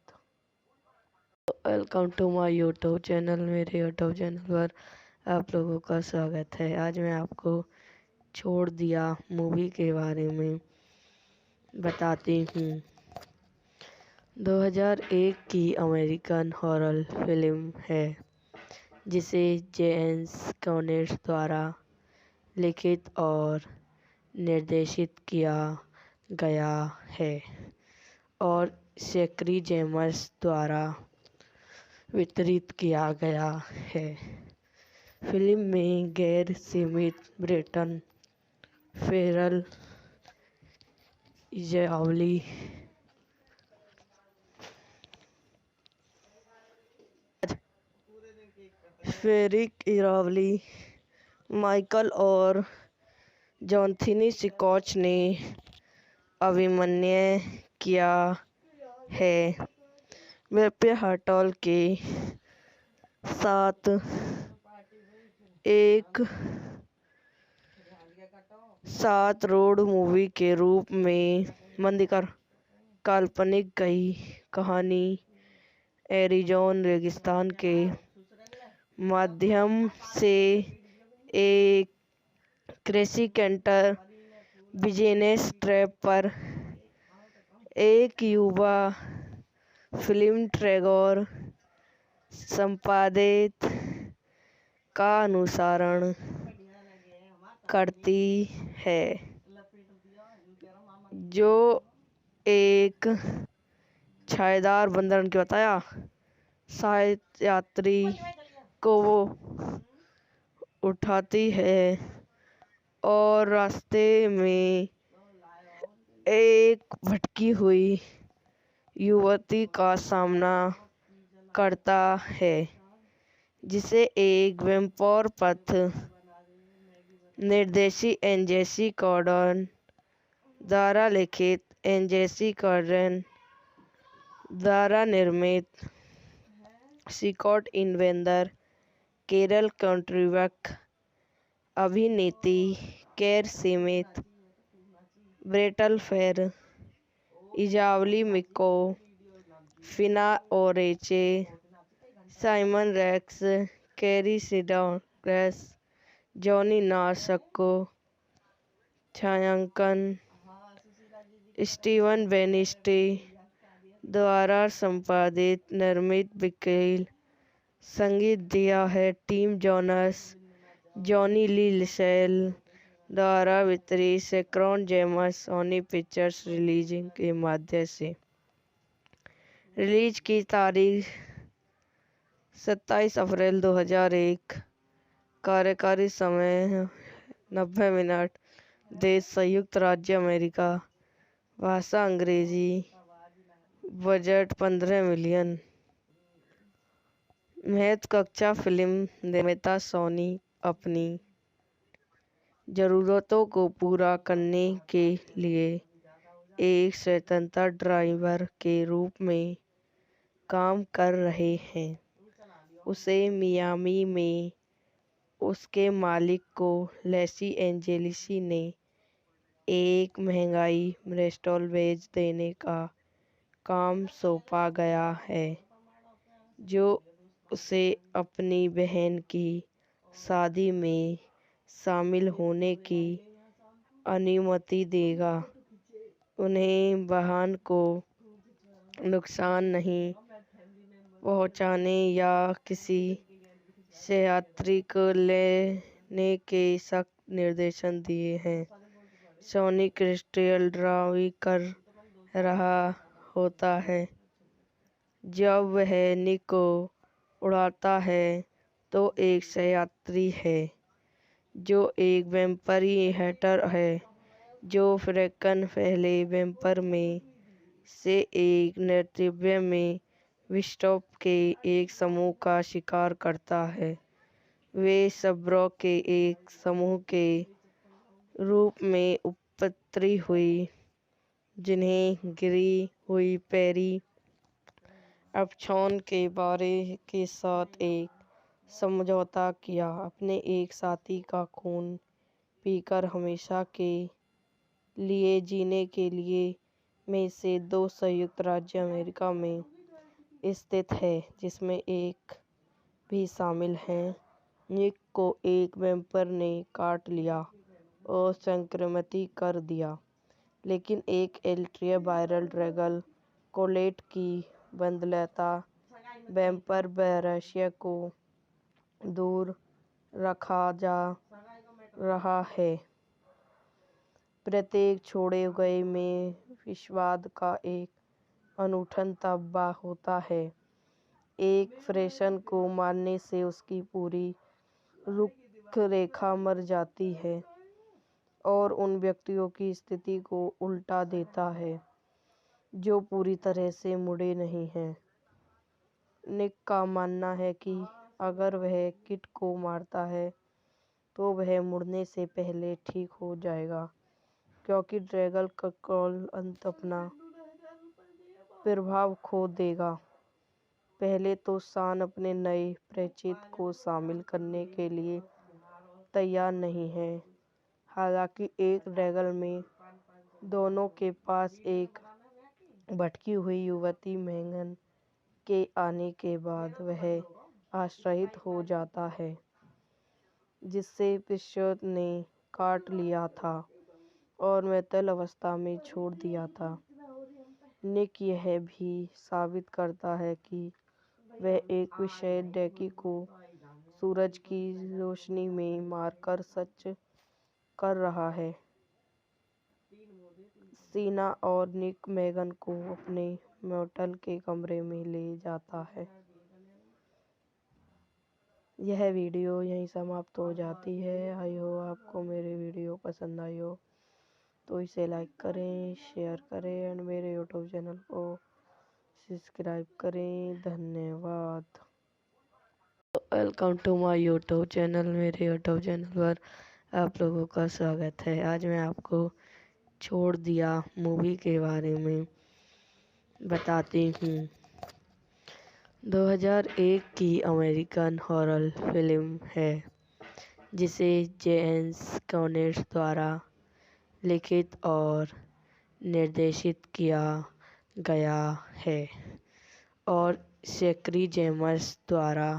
Welcome to my YouTube channel. मेरे यूट्यूब चैनल पर आप लोगों का स्वागत है। आज मैं आपको छोड़ दिया मूवी के बारे में बताती हूँ। 2001 की अमेरिकन हॉरर फिल्म है जिसे जेम्स कॉनेट द्वारा लिखित और निर्देशित किया गया है और शेकरी जेमस द्वारा वितरित किया गया है। फिल्म में गैर सीमित ब्रेटन फेरल, इजावली, फेरिक इरावली, माइकल और जॉनथनी स्कॉच ने अभिनय किया है। वेप्य हटॉल के साथ एक सात रोड मूवी के रूप में मंदिकर काल्पनिक कहानी एरिज़ोना रेगिस्तान के माध्यम से एक कृषि कैंटर बिजनेस ट्रैप पर एक युवा फिल्म ट्रेगोर संपादित का अनुसरण करती है जो एक छायादार बंदर ने बताया। शायद यात्री को वो उठाती है और रास्ते में एक भटकी हुई युवती का सामना करता है, जिसे एक वेम्पायर पथ निर्देशी एनजेसी कॉर्डन द्वारा लिखित, एनजेसी कॉर्डन द्वारा निर्मित, स्कॉट इनवेंदर, केरल कंट्रीबक, अभिनेत्री कैर समेत ब्रेटल फेर, इजावली मिको, फिना ओरेचे, साइमन रेक्स, कैरी सिडॉग्रेस, जॉनी नार्सको, छायांकन स्टीवन बेनिस्टी द्वारा संपादित निर्मित वकील, संगीत दिया है टिम जोनस, जॉनी ली लिसेल द्वारा वितरित सेक्रॉन जेमस सोनी पिक्चर्स रिलीजिंग के माध्यम से। रिलीज की तारीख 27 अप्रैल 2001। कार्यकारी समय 90 मिनट। देश संयुक्त राज्य अमेरिका। भाषा अंग्रेजी। Budget 15 million. महत्वाकांक्षा फिल्म निर्माता सोनी अपनी ज़रूरतों को पूरा करने के लिए एक स्वतंत्र ड्राइवर के रूप में काम कर रहे हैं। उसे मियामी में उसके मालिक को लेसी एंजेलिसी ने एक महंगाई रेस्टोरेंट बेच देने का काम सौंपा गया है, जो उसे अपनी बहन की शादी में शामिल होने की अनुमति देगा। उन्हें वाहन को नुकसान नहीं पहुंचाने या किसी से यात्री को लेने के सख्त निर्देश दिए हैं। सोनी क्रिस्टल ड्राइव कर रहा होता है। जब वह निक को उड़ाता है तो एक सहयात्री है, जो एक वैम्पायर हंटर है, जो फ्रैंकन पहले वैम्पायर में से एक नेतृत्व में विस्टॉप के एक समूह का शिकार करता है। वे सब्रो के एक समूह के रूप में उत्पत्ति हुई, जिन्हें गिरी हुई पेरी अपशॉन के बारे के साथ एक समझौता किया, अपने एक साथी का खून पीकर हमेशा के लिए जीने के लिए, में से 2 संयुक्त राज्य अमेरिका में स्थित है, जिसमें एक भी शामिल है। निक को एक वैम्पायर ने काट लिया और संक्रमित कर दिया, लेकिन एक अल्ट्रा वायरल ड्रैगन कोलेट की बदौलत वैम्पायर वायरस को दूर रखा जा रहा है। प्रत्येक छोड़े गए में विषवाद का एक अनूठा तबाह होता है। एक पर्सन को मारने से उसकी पूरी रूपरेखा मर जाती है और उन व्यक्तियों की स्थिति को उल्टा देता है, जो पूरी तरह से मुड़े नहीं हैं। निक का मानना है कि अगर वह किट को मारता है तो वह मुड़ने से पहले ठीक हो जाएगा, क्योंकि ड्रैगन कंट्रोल अंत अपना प्रभाव खो देगा। पहले तो शॉन अपने नए परिचित को शामिल करने के लिए तैयार नहीं है। हालांकि एक ड्रैगन में दोनों के पास एक भटकी हुई युवती मैगन के आने के बाद वह आश्चर्यचकित हो जाता है, जिसे पिस्टोल ने काट लिया था और मृत अवस्था में छोड़ दिया था। निक यह भी साबित करता है कि वह एक विशेष डैकी को सूरज की रोशनी में मारकर सच कर रहा है। सीना और निक मैगन को अपने मोटेल के कमरे में ले जाता है। यह वीडियो यहीं समाप्त हो जाती है। आई हो आपको मेरी वीडियो पसंद आई हो तो इसे लाइक करें, शेयर करें एंड मेरे यूट्यूब चैनल को सब्सक्राइब करें। धन्यवाद। Welcome to my YouTube channel. मेरे यूट्यूब चैनल पर आप लोगों का स्वागत है। आज मैं आपको छोड़ दिया मूवी के बारे में बताती हूँ। 2001 की अमेरिकन हॉरर फिल्म है जिसे जेम्स कॉनेट द्वारा लिखित और निर्देशित किया गया है और शेकरी जेमस द्वारा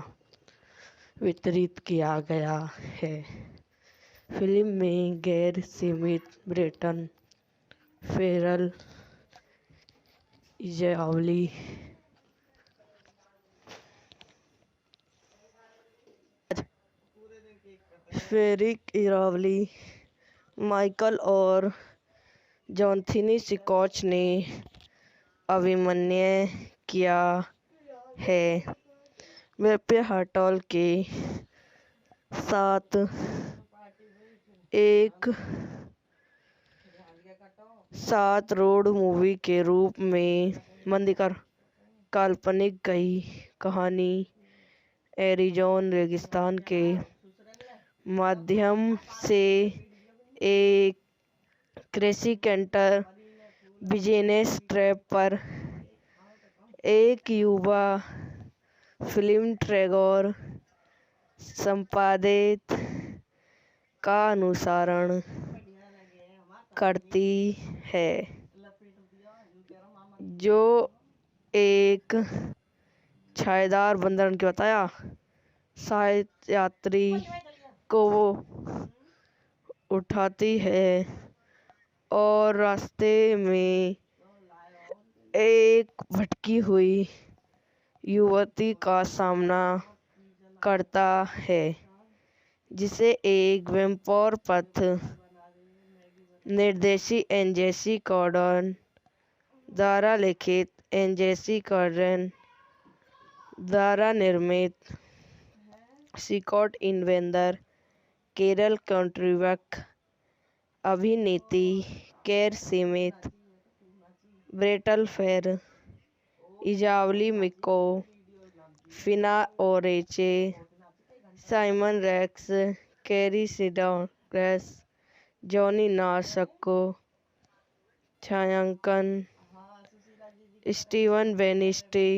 वितरित किया गया है। फिल्म में गैर सीमित ब्रेटन फेरल, इजावली, फेरिक इरावली, माइकल और जॉनथनी स्कॉच ने अभिनय किया है। वेप्य हटॉल के साथ एक सात रोड मूवी के रूप में मंदिकर काल्पनिक कई कहानी एरिज़ोना रेगिस्तान के माध्यम से एक कृषि कैंटर बिजनेस ट्रैप पर एक युवा फिल्म ट्रेगोर संपादित का अनुसरण करती है, जो एक छायादार बंदर के बताया शायद यात्री को वो उठाती है और रास्ते में एक भटकी हुई युवती का सामना करता है जिसे एक वेम्पायर पथ निर्देशी एनजेसी कॉर्डन द्वारा लिखित, एनजेसी कॉर्डन द्वारा निर्मित, स्कॉट इनवेंदर, केरल कंट्रीबक, अभिनीति गैर सीमित ब्रेटल फेर, इजावली मिको, फिना ओरेचे, साइमन रेक्स, कैरी सिडॉन्स, जॉनी नासको, छायांकन स्टीवन बेनिस्टी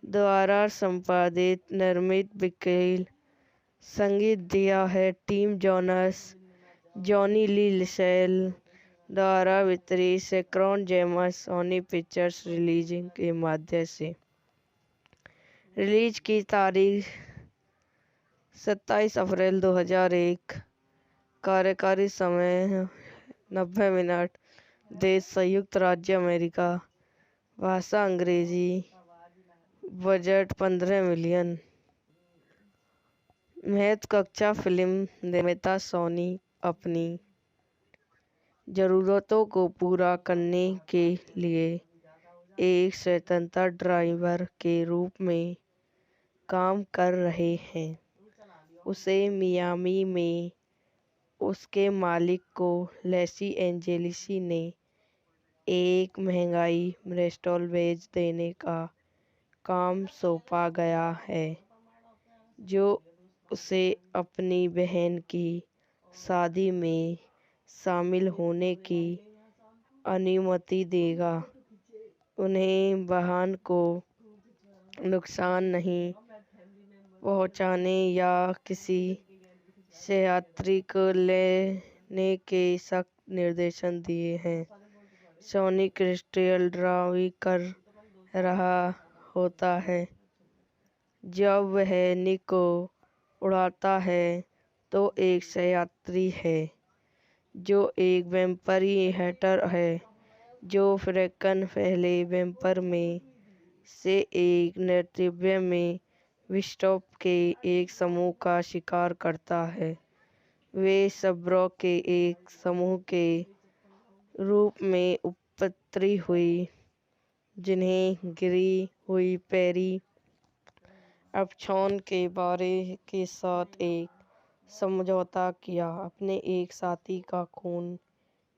द्वारा संपादित, निर्मित, वकील संगीत दिया है टिम जोनस, जॉनी ली लिसेल द्वारा वितरित, शेकरॉन जेमस, सोनी पिक्चर्स रिलीजिंग के माध्यम से। रिलीज की तारीख 27 अप्रैल 2001। कार्यकारी समय 90 मिनट। देश संयुक्त राज्य अमेरिका। भाषा अंग्रेजी। Budget 15 million. महत्वाकांक्षा फिल्म निर्माता सोनी अपनी ज़रूरतों को पूरा करने के लिए एक स्वतंत्र ड्राइवर के रूप में काम कर रहे हैं। उसे मियामी में उसके मालिक को लेसी एंजेलिस ने एक महंगाई रेस्टोरेंट बेच देने का काम सौंपा गया है, जो उसे अपनी बहन की शादी में शामिल होने की अनुमति देगा। उन्हें वाहन को नुकसान नहीं पहुंचाने या किसी यात्री को लेने के सख्त निर्देश दिए हैं। सोनी क्रिस्टल ड्राइव कर रहा होता है। जब वह निक को उड़ाता है तो एक यात्री है जो एक वैम्पायर हंटर है जो फ्रैंकन पहले वैम्पायर में से एक नेतृत्व में विस्टॉप के एक समूह का शिकार करता है। वे शब्रों के एक समूह के रूप में उत्पत्ति हुई जिन्हें गिरी हुई पैरी अपछौन के बारे के साथ एक समझौता किया। अपने एक साथी का खून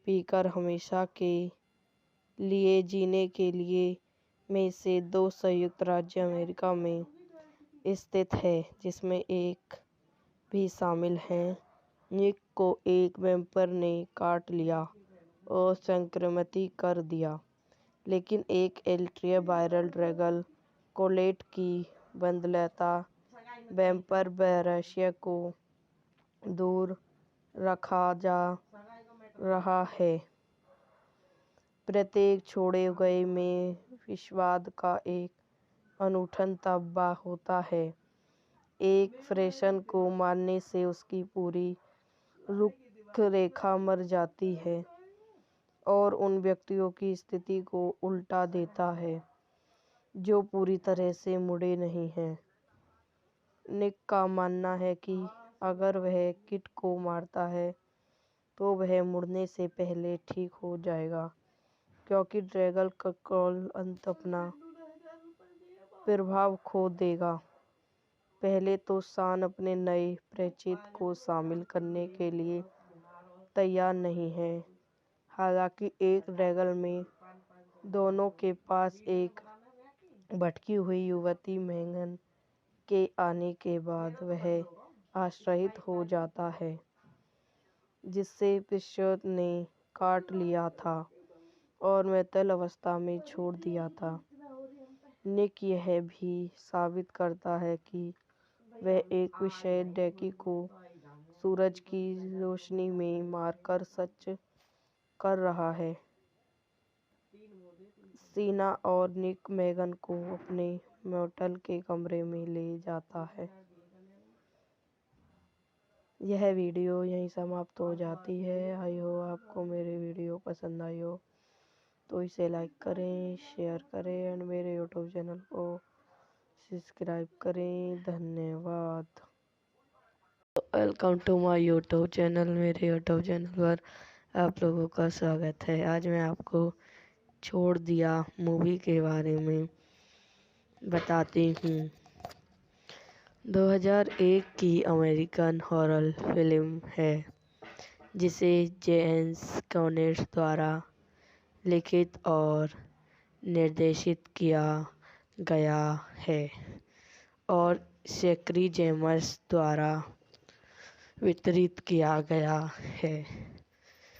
पीकर हमेशा के लिए जीने के लिए में से 2 संयुक्त राज्य अमेरिका में स्थित है, जिसमें एक भी शामिल हैं। निक को एक वैम्पायर ने काट लिया और संक्रमित कर दिया, लेकिन एक एल्ट्रिया वायरल ड्रैगन कोलेट की बदलता वैम्पायर वायरस को दूर रखा जा रहा है। प्रत्येक छोड़े गए में विषवाद का एक अनूठा तबा होता है। एक फ्रेशन को मारने से उसकी पूरी रूपरेखा मर जाती है और उन व्यक्तियों की स्थिति को उल्टा देता है जो पूरी तरह से मुड़े नहीं हैं। निक का मानना है कि अगर वह किट को मारता है तो वह मुड़ने से पहले ठीक हो जाएगा, क्योंकि ड्रैगन कॉल अंत अपना प्रभाव खो देगा। पहले तो शान अपने नए परिचित को शामिल करने के लिए तैयार नहीं है। हालांकि एक ड्रैगन में दोनों के पास एक भटकी हुई युवती मैगन के आने के बाद वह आश्रित हो जाता है, जिससे पिस्चर ने काट लिया था और मृत्यु अवस्था में छोड़ दिया था। निक यह भी साबित करता है कि वह एक विशेष डैकी को सूरज की रोशनी में मारकर सच कर रहा है। सीना और निक मैगन को अपने मोटेल के कमरे में ले जाता है। यह वीडियो यहीं समाप्त हो जाती है। आई हो आपको मेरी वीडियो पसंद आई हो तो इसे लाइक करें, शेयर करें एंड मेरे यूट्यूब चैनल को सब्सक्राइब करें। धन्यवाद। Welcome to my YouTube channel. मेरे यूट्यूब चैनल पर आप लोगों का स्वागत है। आज मैं आपको छोड़ दिया मूवी के बारे में बताती हूँ। 2001 की अमेरिकन हॉरर फिल्म है, जिसे जेम्स कॉनेट द्वारा लिखित और निर्देशित किया गया है और शेकरी जेमस द्वारा वितरित किया गया है।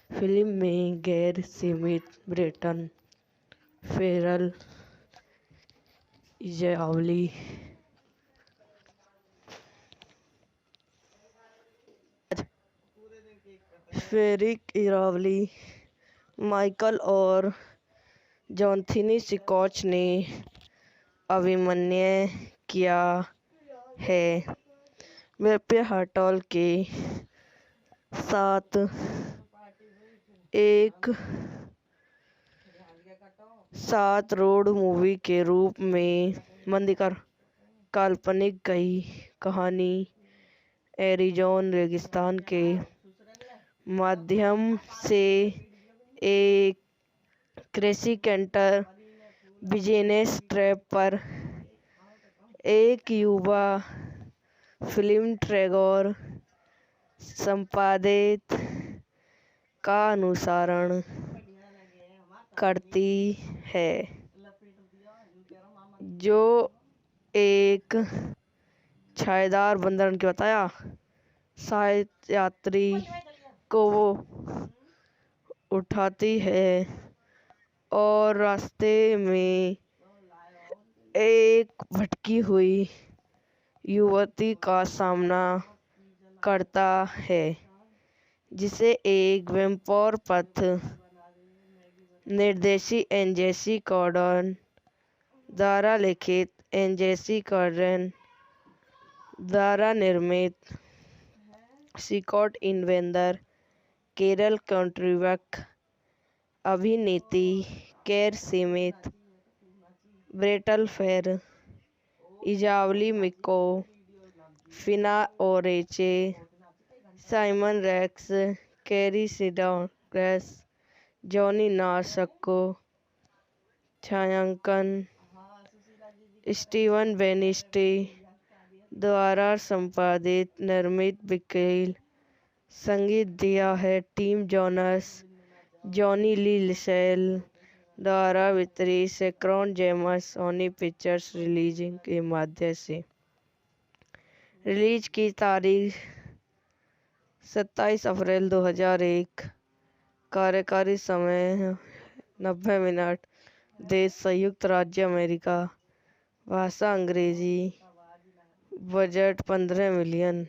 फिल्म में गैर सीमित ब्रेटन फेरल, इजावली फेरिक इरावली, माइकल और जॉनथनी स्कॉच ने अभिनय किया है। वेप्य हटॉल के साथ एक साथ रोड मूवी के रूप में मंदिकर काल्पनिक गई कहानी एरिज़ोना रेगिस्तान के माध्यम से एक कृषि कैंटर बिजनेस ट्रैप पर एक युवा फिल्म ट्रेगोर संपादित का अनुसरण करती है, जो एक छायादार बंदर के बताया शायद यात्री को वो उठाती है और रास्ते में एक भटकी हुई युवती का सामना करता है, जिसे एक वैम्पायर पथ निर्देशी एनजेसी कॉर्डन द्वारा लिखित, एनजेसी कॉर्डन द्वारा निर्मित, स्कॉट इनवेंदर, कैरल कंट्रीबक, अभिनेत्री गैर सीमित ब्रेटल फेर, इजावली मिको, फिना ओरेचे, साइमन रेक्स, कैरी सिडॉन ग्रेस, जॉनी नाशको, छायांकन स्टीवन बेनिस्टे द्वारा संपादित निर्मित वकील। संगीत दिया है टिम जोनास। जॉनी ली लिसेल द्वारा वितरित सेक्रॉन जेमस सोनी पिक्चर्स रिलीजिंग के माध्यम से। रिलीज की तारीख 27 अप्रैल 2001। कार्यकारी समय 90 मिनट। देश संयुक्त राज्य अमेरिका। भाषा अंग्रेजी। Budget 15 million.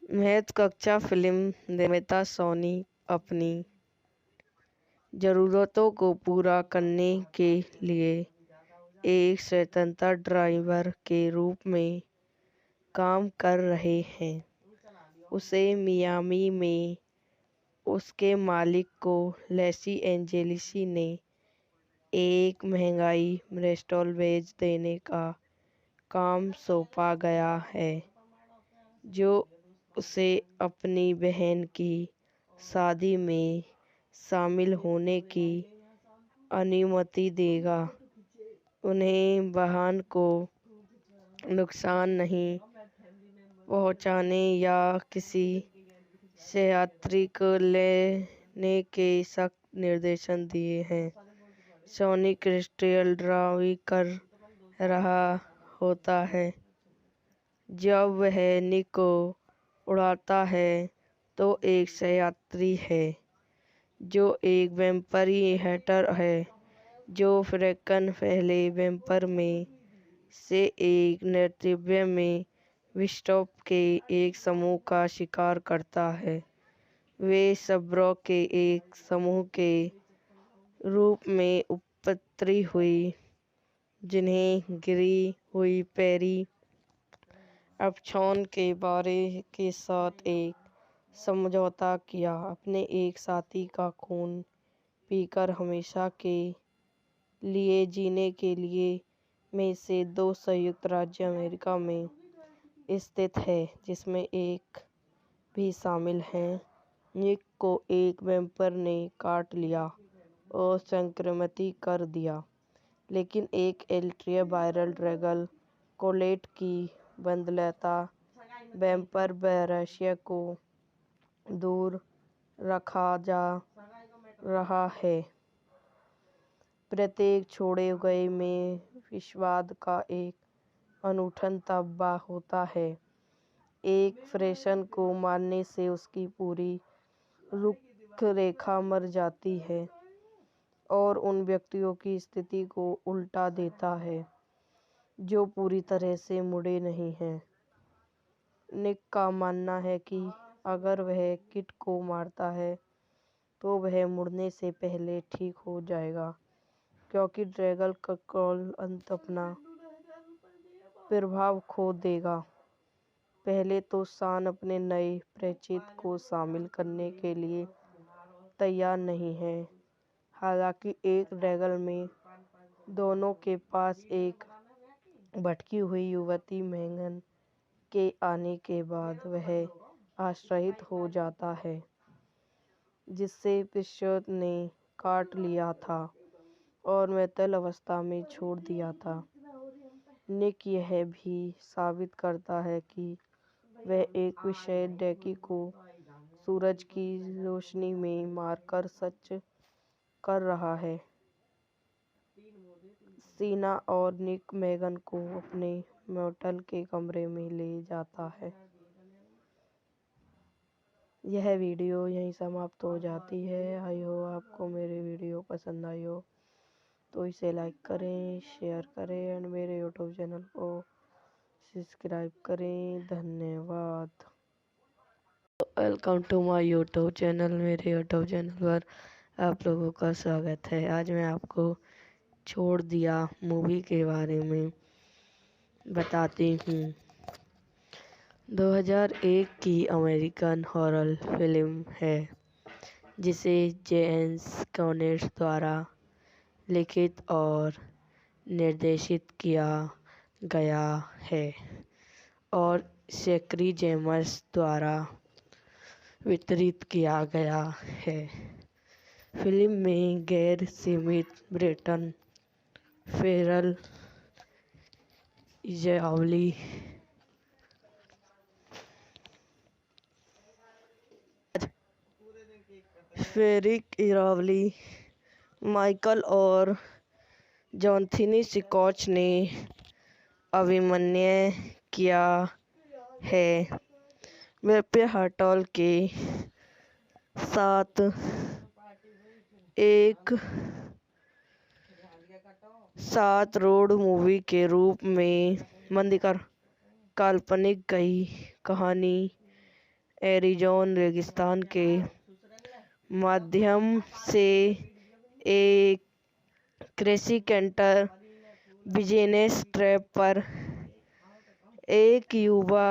महत्वाकांक्षा फिल्म निर्माता सोनी अपनी ज़रूरतों को पूरा करने के लिए एक स्वतंत्र ड्राइवर के रूप में काम कर रहे हैं। उसे मियामी में उसके मालिक को लेसी एंजेलिसी ने एक महंगाई रेस्टोरेंट बेच देने का काम सौंपा गया है, जो उसे अपनी बहन की शादी में शामिल होने की अनुमति देगा। उन्हें वाहन को नुकसान नहीं पहुंचाने या किसी यात्री को लेने के सख्त निर्देश दिए हैं। सोनी क्रिस्टल ड्राइव कर रहा होता है। जब वह निक को उड़ाता है तो एक यात्री है जो एक वैम्पायर हंटर है, जो फ्रैंकन पहले वैम्पायर में से एक नेतृत्व में विस्टॉप के एक समूह का शिकार करता है। वे सब्रों के एक समूह के रूप में उत्पत्ति हुई, जिन्हें गिरी हुई पैरी अपशॉन के बारे के साथ एक समझौता किया। अपने एक साथी का खून पीकर हमेशा के लिए जीने के लिए में से 2 संयुक्त राज्य अमेरिका में स्थित है, जिसमें एक भी शामिल है। निक को एक वैम्पायर ने काट लिया और संक्रमित कर दिया, लेकिन एक अल्ट्रा वायरल ड्रैगन कोलेट की बदौलत वैम्पायर वायरस को दूर रखा जा रहा है। प्रत्येक छोड़े गए में विषवाद का एक अनूठा तबाह होता है। एक फ्रेशन को मारने से उसकी पूरी रूपरेखा मर जाती है और उन व्यक्तियों की स्थिति को उल्टा देता है जो पूरी तरह से मुड़े नहीं हैं। निक का मानना है कि अगर वह किट को मारता है तो वह मुड़ने से पहले ठीक हो जाएगा, क्योंकि ड्रैगन कंट्रोल अंत अपना प्रभाव खो देगा। पहले तो शॉन अपने नए परिचित को शामिल करने के लिए तैयार नहीं है। हालांकि एक ड्रैगन में दोनों के पास एक भटकी हुई युवती मैगन के आने के बाद वह आश्चर्यचकित हो जाता है, जिसे पिस्टोल ने काट लिया था और मृत अवस्था में छोड़ दिया था। निक यह भी साबित करता है कि वह एक विशेष डैकी को सूरज की रोशनी में मारकर सच कर रहा है। सीना और निक मैगन को अपने मोटेल के कमरे में ले जाता है। यह वीडियो यहीं समाप्त हो जाती है। आई होप आपको मेरी वीडियो पसंद आई हो, तो इसे लाइक करें, शेयर करें एंड मेरे यूट्यूब चैनल को सब्सक्राइब करें। धन्यवाद। Welcome to my YouTube channel. मेरे यूट्यूब चैनल पर आप लोगों का स्वागत है। आज मैं आपको छोड़ दिया मूवी के बारे में बताती हूँ। 2001 की अमेरिकन हॉरर फिल्म है, जिसे जेम्स कॉनेर द्वारा लिखित और निर्देशित किया गया है और शेकरी जेमस द्वारा वितरित किया गया है। फिल्म में गैर सीमित ब्रेटन फेरल, इजावली, फेरिक इरावली, माइकल और जॉनथिनी सिकॉच ने अभिनय किया है। वेप्य हटॉल के साथ एक सात रोड मूवी के रूप में मंदिकर काल्पनिक कहानी एरिज़ोना रेगिस्तान के माध्यम से एक कृषि कैंटर बिजनेस ट्रैप पर एक युवा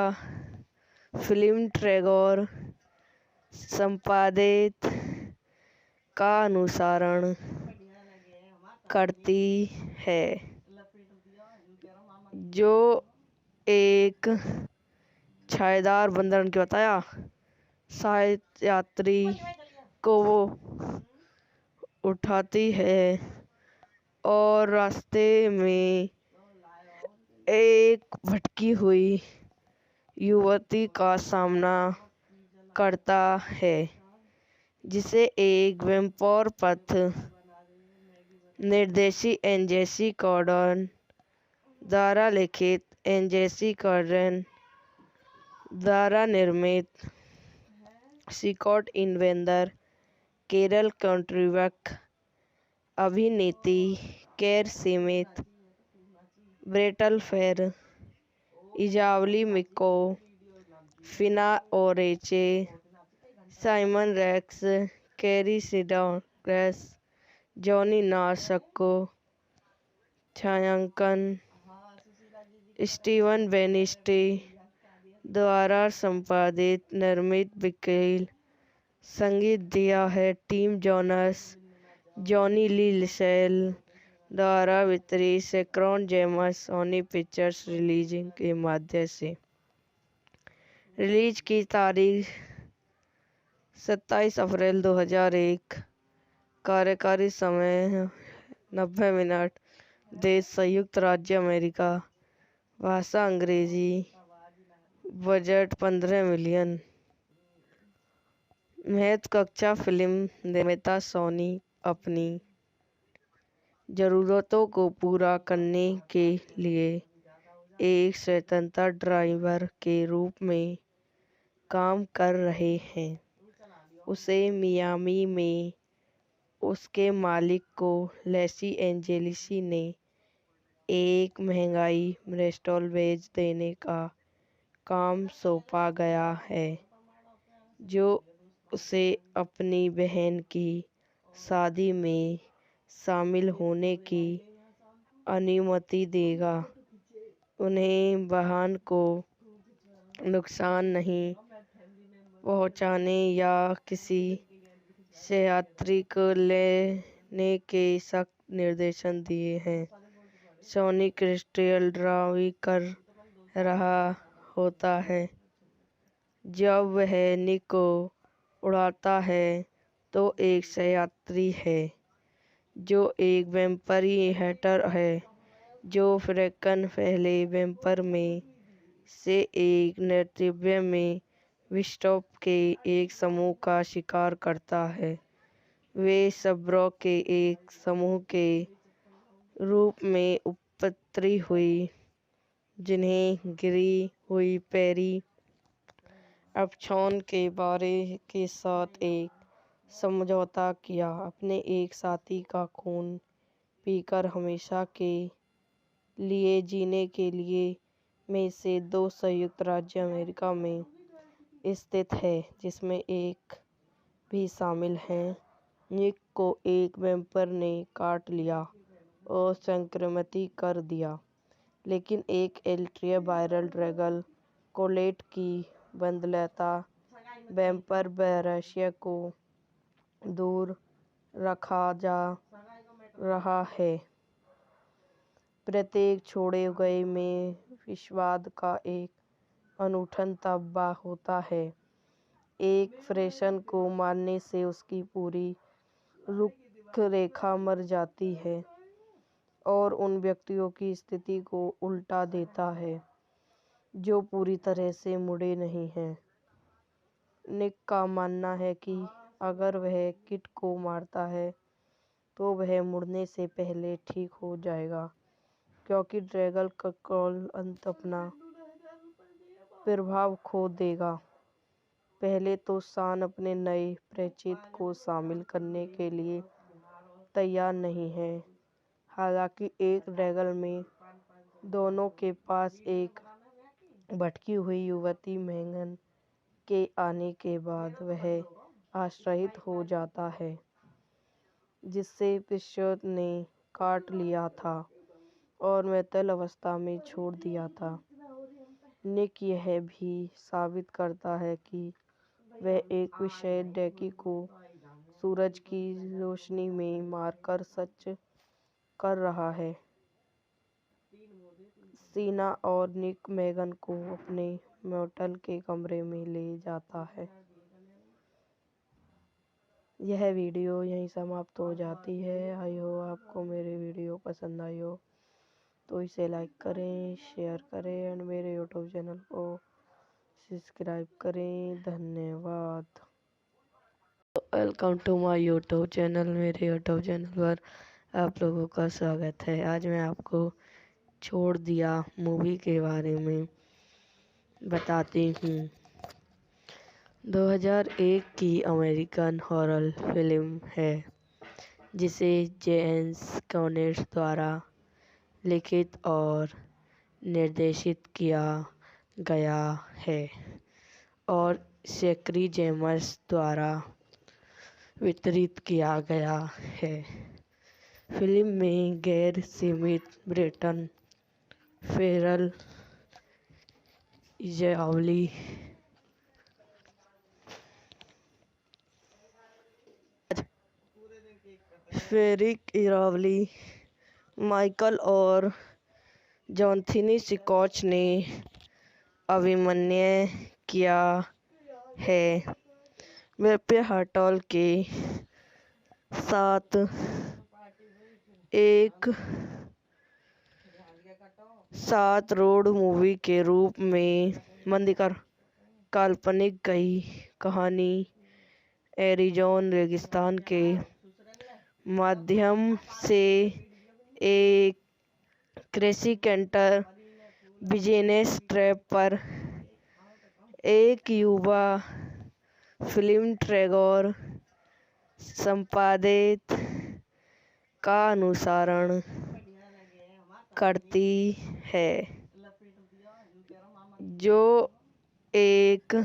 फिल्म ट्रेगोर संपादित का अनुसरण करती है, जो एक छायादार बंदर के बताया सहायक यात्री को उठाती है और रास्ते में एक भटकी हुई युवती का सामना करता है, जिसे एक वैम्पायर पथ निर्देशी एनजेसी कॉर्डन द्वारा लिखित, एनजेसी कॉर्डन द्वारा निर्मित, स्कॉट इनवेंदर, केरल कंट्रीबक, अभिनेत्री गैर सीमित ब्रेटल फेर, इजावली मिको, फिना ओरेचे, साइमन रेक्स, कैरी सिडॉग्रेस, जॉनी नासको, छायांकन स्टीवन बेनिस्टी द्वारा संपादित निर्मित वकील, संगीत दिया है टिम जोनस, जॉनी ली लिसेल द्वारा वितरित सेक्रॉन जेमस, सोनी पिक्चर्स रिलीजिंग के माध्यम से। रिलीज की तारीख 27 अप्रैल 2001। कार्यकारी समय 90 मिनट। देश संयुक्त राज्य अमेरिका। भाषा अंग्रेजी। Budget 15 million. महत्वाकांक्षा फिल्म निर्माता सोनी अपनी ज़रूरतों को पूरा करने के लिए एक स्वतंत्र ड्राइवर के रूप में काम कर रहे हैं। उसे मियामी में उसके मालिक को लेसी एंजेलिसी ने एक महंगाई रेस्टोरेंट बेच देने का काम सौंपा गया है, जो उसे अपनी बहन की शादी में शामिल होने की अनुमति देगा। उन्हें वाहन को नुकसान नहीं पहुंचाने या किसी यात्री को लेने के सख्त निर्देश दिए हैं। सोनी क्रिस्टल ड्राइव कर रहा होता है। जब वह निक को उड़ाता है तो एक यात्री है, जो एक वैम्पायर हंटर है, जो फ्रैंकन पहले वैम्पायर में से एक नेतृत्व में विस्टॉप के एक समूह का शिकार करता है। वे सब्रों के एक समूह के रूप में उत्पत्ति हुई, जिन्हें गिरी हुई पैरी अपशॉन के बारे के साथ एक समझौता किया, अपने एक साथी का खून पीकर हमेशा के लिए जीने के लिए, में से 2 संयुक्त राज्य अमेरिका में स्थित है, जिसमें एक भी शामिल है। निक को एक वैम्पायर ने काट लिया और संक्रमित कर दिया, लेकिन एक अल्ट्रा वायरल ड्रैगन कोलेट की बदौलत वैम्पायर वायरस को दूर रखा जा रहा है। प्रत्येक छोड़े गए में विषवाद का एक अनूठा तबाह होता है। एक फ्रेशन को मारने से उसकी पूरी रुख रेखा मर जाती है और उन व्यक्तियों की स्थिति को उल्टा देता है जो पूरी तरह से मुड़े नहीं हैं। निक का मानना है कि अगर वह किट को मारता है तो वह मुड़ने से पहले ठीक हो जाएगा, क्योंकि ड्रैगन कॉल अंत अपना प्रभाव खो देगा। पहले तो सान अपने नए परिचित को शामिल करने के लिए तैयार नहीं है। हालांकि एक ड्रैगन में दोनों के पास एक भटकी हुई युवती मैगन के आने के बाद वह आश्चर्यचकित हो जाता है, जिसे पिस्योत ने काट लिया था और मृतल अवस्था में छोड़ दिया था। निक यह भी साबित करता है कि वह एक विशेष डैकी को सूरज की रोशनी में मारकर सच कर रहा है। सीना और निक मैगन को अपने मोटेल के कमरे में ले जाता है। यह वीडियो यहीं समाप्त हो जाती है। आई होप आपको मेरी वीडियो पसंद आई हो तो इसे लाइक करें, शेयर करें एंड मेरे यूट्यूब चैनल को सब्सक्राइब करें। धन्यवाद। Welcome to my YouTube channel. मेरे यूट्यूब चैनल पर आप लोगों का स्वागत है। आज मैं आपको छोड़ दिया मूवी के बारे में बताती हूँ। 2001 की अमेरिकन हॉरर फिल्म है जिसे जेम्स कॉनेट द्वारा लिखित और निर्देशित किया गया है और शेकरी जेमस द्वारा वितरित किया गया है। फिल्म में गैर सीमित ब्रेटन फेरल, इजावली, फेरिक इरावली, माइकल और जॉनथनी स्कॉच ने अभिनय किया है। वेप्य हटॉल के साथ एक सात रोड मूवी के रूप में मंदिकर काल्पनिक कई कहानी एरिजोन रेगिस्तान के माध्यम से एक कृषि कैंटर बिजनेस ट्रैप पर एक युवा फिल्म ट्रेगोर संपादित का अनुसरण करती है, जो एक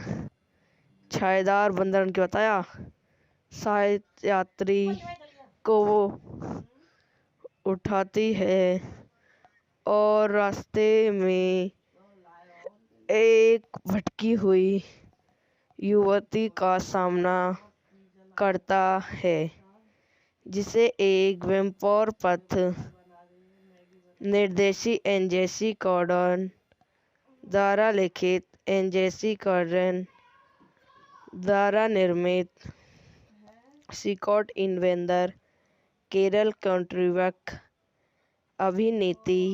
छायादार बंदर के बताया शायद यात्री को वो उठाती है और रास्ते में एक भटकी हुई युवती का सामना करता है, जिसे एक वेम्पायर पथ निर्देशी एनजेसी कॉर्डन द्वारा लिखित, एनजेसी कॉर्डन द्वारा निर्मित, स्कॉट इनवेंदर, केरल कंट्रीबक, अभिनेत्री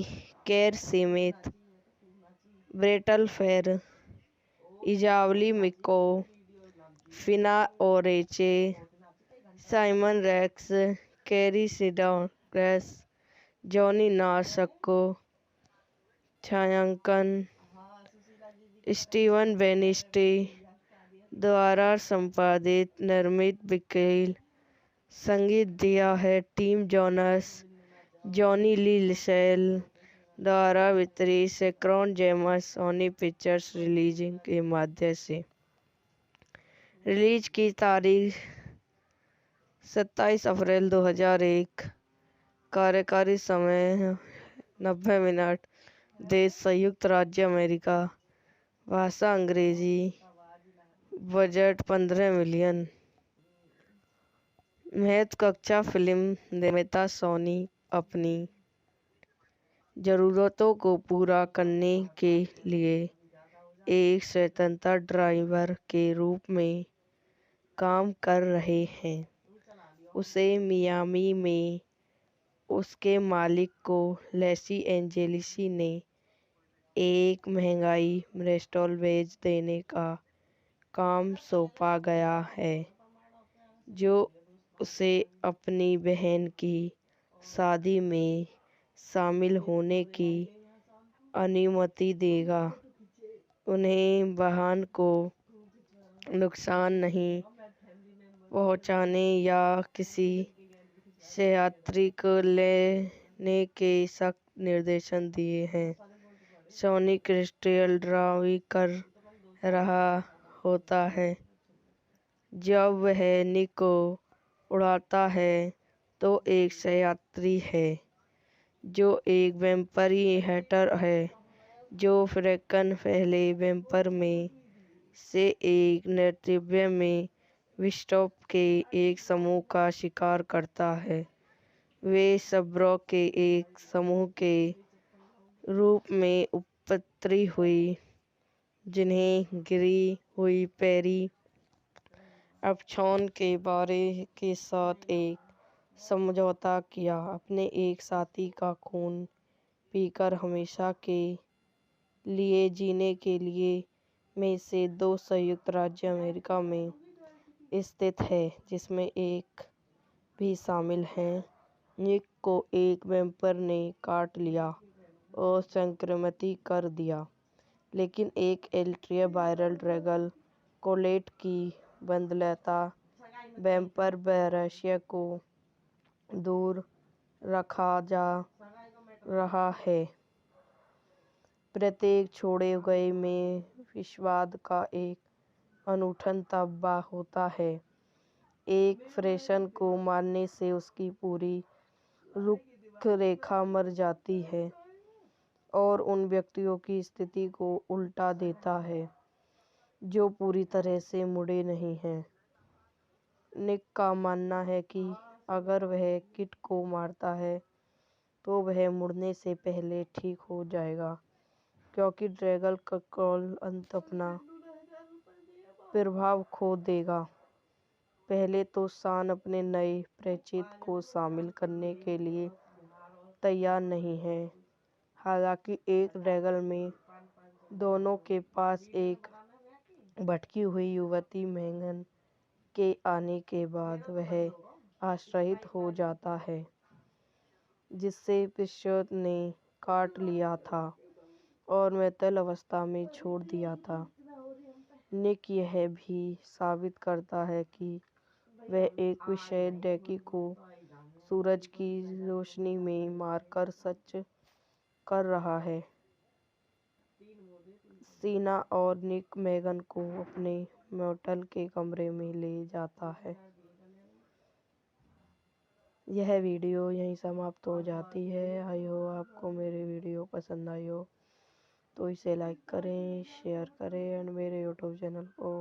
कैर सीमित, ब्रेटल फेर, इजावली मिको, फिना ओरेचे, साइमन रेक्स, कैरी सिडॉन्स, जॉनी नासको, छायांकन स्टीवन बेनिस्टी द्वारा संपादित, निर्मित, वकील संगीत दिया है टिम जोनस, जॉनी ली लिसेल द्वारा वितरित, शेकरॉन जेमस, सोनी पिक्चर्स रिलीजिंग के माध्यम से। रिलीज की तारीख 27 अप्रैल 2001। कार्यकारी समय 90 मिनट। देश संयुक्त राज्य अमेरिका। भाषा अंग्रेजी। Budget 15 million. महत्वाकांक्षा फिल्म निर्माता सोनी अपनी ज़रूरतों को पूरा करने के लिए एक स्वतंत्र ड्राइवर के रूप में काम कर रहे हैं। उसे मियामी में उसके मालिक को लेसी एंजेलिसी ने एक महंगाई दस्तावेज देने का काम सौंपा गया है, जो उसे अपनी बहन की शादी में शामिल होने की अनुमति देगा। उन्हें बहन को नुकसान नहीं पहुंचाने या किसी यात्री को लेने के सख्त निर्देशन दिए हैं। सॉनी क्रिस्टल ड्राइव कर रहा होता है। जब वह निक को उड़ाता है तो एक यात्री है जो एक वैम्पायर हंटर है, जो फ्रैंकन पहले वैम्पायर में से एक नेतृत्व में विस्टॉप के एक समूह का शिकार करता है। वे सब्रों के एक समूह के रूप में उत्पत्ति हुई, जिन्हें गिरी हुई पेरी अपशॉन के बारे के साथ एक समझौता किया, अपने एक साथी का खून पीकर हमेशा के लिए जीने के लिए में से 2 संयुक्त राज्य अमेरिका में स्थित है, जिसमें एक भी शामिल हैं। निक को एक वैम्पायर ने काट लिया और संक्रमित कर दिया, लेकिन एक एल्ट्रिया वायरल ड्रैगन कोलेट की बदलता वैम्पायर वायरस को दूर रखा जा रहा है। प्रत्येक छोड़े गए में विषवाद का एक अनूठा तबा होता है। एक फ्रेशन को मारने से उसकी पूरी रूपरेखा मर जाती है और उन व्यक्तियों की स्थिति को उल्टा देता है जो पूरी तरह से मुड़े नहीं हैं। निक का मानना है कि अगर वह किट को मारता है तो वह मुड़ने से पहले ठीक हो जाएगा, क्योंकि ड्रैगन कॉल अंत अपना प्रभाव खो देगा। पहले तो सान अपने नए परिचित को शामिल करने के लिए तैयार नहीं है। हालांकि एक ड्रैगन में दोनों के पास एक भटकी हुई युवती मैगन के आने के बाद वह आश्चर्यचकित हो जाता है, जिसे पिस्टोल ने काट लिया था और मृत्यु अवस्था में छोड़ दिया था। निक यह भी साबित करता है कि वह एक विशेष डैकी को सूरज की रोशनी में मारकर सच कर रहा है। सीना और निक मैगन को अपने मोटेल के कमरे में ले जाता है। यह वीडियो यहीं समाप्त हो जाती है। आई होप आपको मेरी वीडियो पसंद आई हो तो इसे लाइक करें, शेयर करें एंड मेरे यूट्यूब चैनल को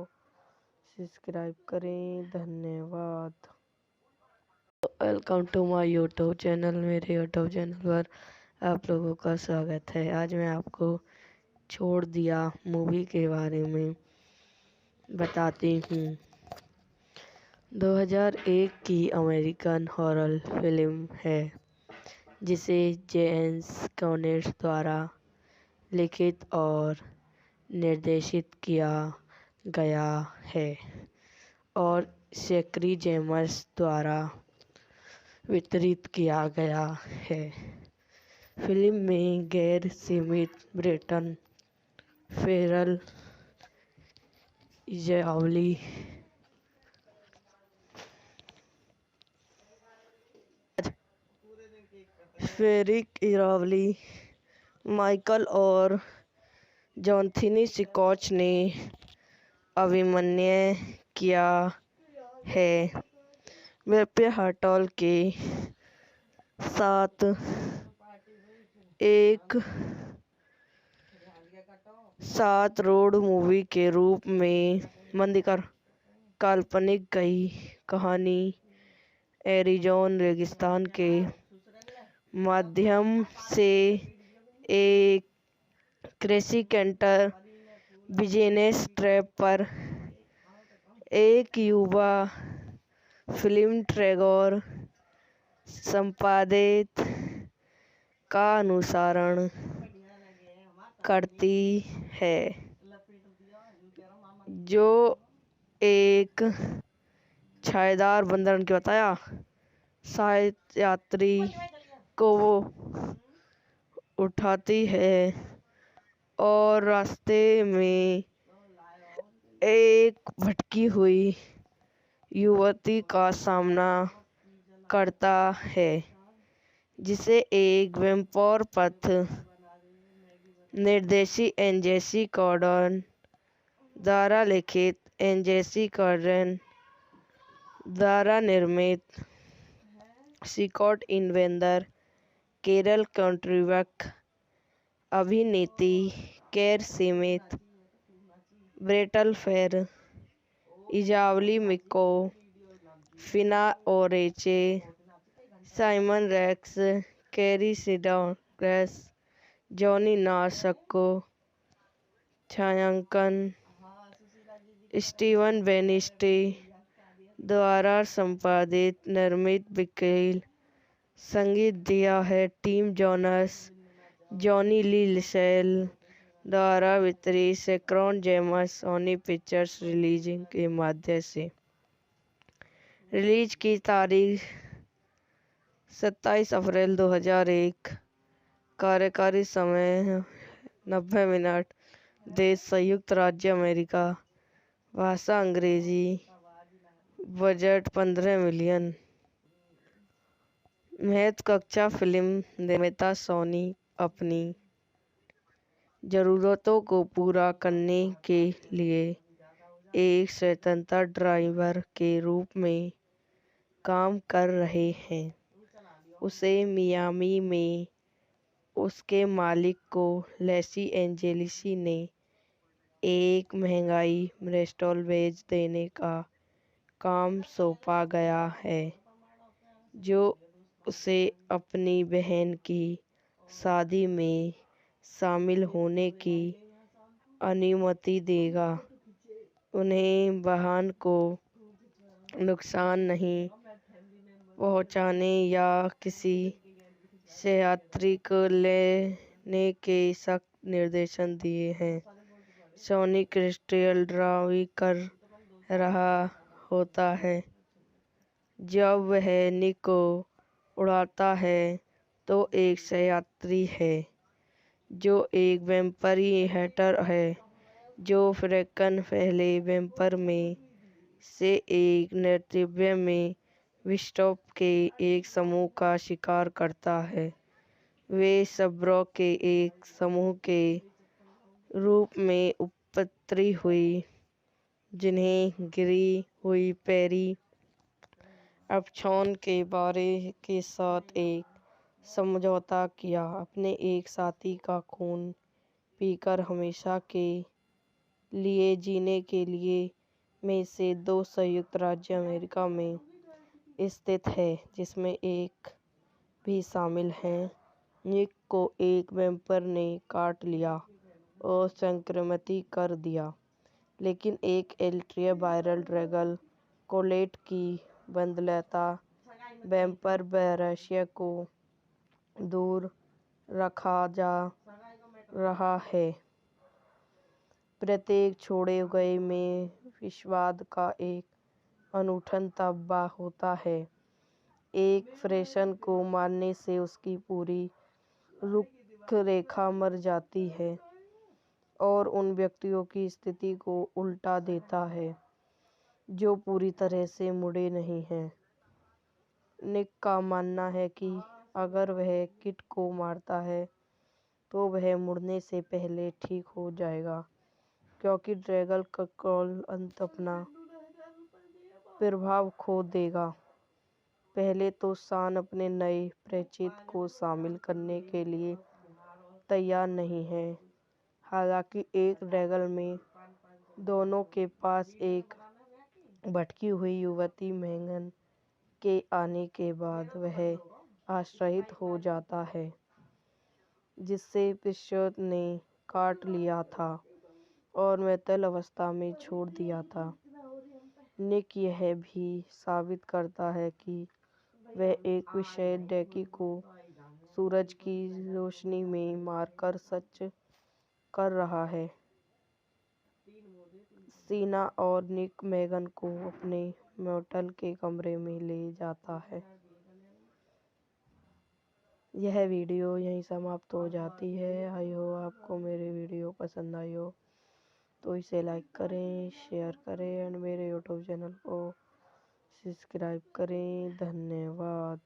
सब्सक्राइब करें। धन्यवाद। Welcome to my YouTube channel. मेरे यूट्यूब चैनल पर आप लोगों का स्वागत है। आज मैं आपको छोड़ दिया मूवी के बारे में बताती हूँ। 2001 की अमेरिकन हॉरर फिल्म है, जिसे जेम्स कॉनेट द्वारा लिखित और निर्देशित किया गया है और शेकरी जेमस द्वारा वितरित किया गया है। फिल्म में Gary Smith, Brendan Farrell, Isabella इरावली, Michael और जॉनथनी स्कॉच ने अभिनय किया है। वैम्पायर हंटर के साथ एक साथ रोड मूवी के रूप में मंदिकर काल्पनिक कहानी एरिज़ोना रेगिस्तान के माध्यम से एक कृषि कैंटर बिजनेस ट्रैप पर एक युवा फिल्म टैगोर संपादित का अनुसरण करती है, जो एक छायादार बंदर के बताया यात्री को उठाती है और रास्ते में एक भटकी हुई युवती का सामना करता है, जिसे एक वेम्पायर पथ निर्देशी एनजेसी कॉर्डन द्वारा लिखित, एनजेसी कॉर्डन द्वारा निर्मित, स्कॉट इनवेंदर, केरल कंट्रीबक, अभिनेत्री कैर सीमित, ब्रेटल फेर, इजावली मिको, फिना ओरेचे, साइमन रेक्स, कैरी सिडॉग्रेस, जॉनी नासको, छायांकन स्टीवन बेनिस्टी द्वारा संपादित, निर्मित, वकील संगीत दिया है टिम जोनस, जॉनी ली लिसेल द्वारा वितरित सेक्रॉन जेमस, सोनी पिक्चर्स रिलीजिंग के माध्यम से। रिलीज की तारीख 27 अप्रैल 2001। कार्यकारी समय 90 मिनट। देश संयुक्त राज्य अमेरिका। भाषा अंग्रेजी। Budget 15 million. महत्वाकांक्षा फिल्म निर्माता सोनी अपनी ज़रूरतों को पूरा करने के लिए एक स्वतंत्र ड्राइवर के रूप में काम कर रहे हैं। उसे मियामी में उसके मालिक को लेसी एंजेलिसी ने एक महंगाई रेस्टोरेंट बेच देने का काम सौंपा गया है, जो उसे अपनी बहन की शादी में शामिल होने की अनुमति देगा। उन्हें वाहन को नुकसान नहीं पहुंचाने या किसी यात्री को लेने के सख्त निर्देश दिए हैं। सोनी क्रिस्टल ड्राइव कर रहा होता है। जब वह निक को उड़ाता है तो एक यात्री है, जो एक वैम्पायर हंटर है, जो फ्रैंकन पहले वैम्पायर में से एक नेतृत्व में विस्टॉप के एक समूह का शिकार करता है। वे शब्रों के एक समूह के रूप में उत्पत्ति हुई, जिन्हें गिरी हुई पैरी अपशॉन के बारे के साथ एक समझौता किया, अपने एक साथी का खून पीकर हमेशा के लिए जीने के लिए, में से 2 संयुक्त राज्य अमेरिका में स्थित है, जिसमें एक भी शामिल है। निक को एक वैम्पायर ने काट लिया और संक्रमित कर दिया, लेकिन एक अल्ट्रा वायरल ड्रैगन कोलेट की बदौलत वैम्पायर वायरस को दूर रखा जा रहा है। प्रत्येक छोड़े गए में विषवाद का एक अनूठा तबाह होता है। एक फ्रेशन को मारने से उसकी पूरी रूपरेखा मर जाती है और उन व्यक्तियों की स्थिति को उल्टा देता है जो पूरी तरह से मुड़े नहीं हैं। निक का मानना है कि अगर वह किट को मारता है तो वह मुड़ने से पहले ठीक हो जाएगा, क्योंकि ड्रैगन कंट्रोल अंत अपना प्रभाव खो देगा। पहले तो शॉन अपने नए परिचित को शामिल करने के लिए तैयार नहीं है। हालांकि एक ड्रैगन में दोनों के पास एक भटकी हुई युवती मैगन के आने के बाद वह आश्चर्यचकित हो जाता है, जिसे पिस्टल ने काट लिया था और मृत अवस्था में छोड़ दिया था। निक यह भी साबित करता है कि वह एक विशेष डैकी को सूरज की रोशनी में मारकर सच कर रहा है। सीना और निक मेगन को अपने मोटेल के कमरे में ले जाता है। यह वीडियो यहीं समाप्त हो जाती है। आई हो आपको मेरी वीडियो पसंद आई हो तो इसे लाइक करें, शेयर करें एंड मेरे यूट्यूब चैनल को सब्सक्राइब करें। धन्यवाद।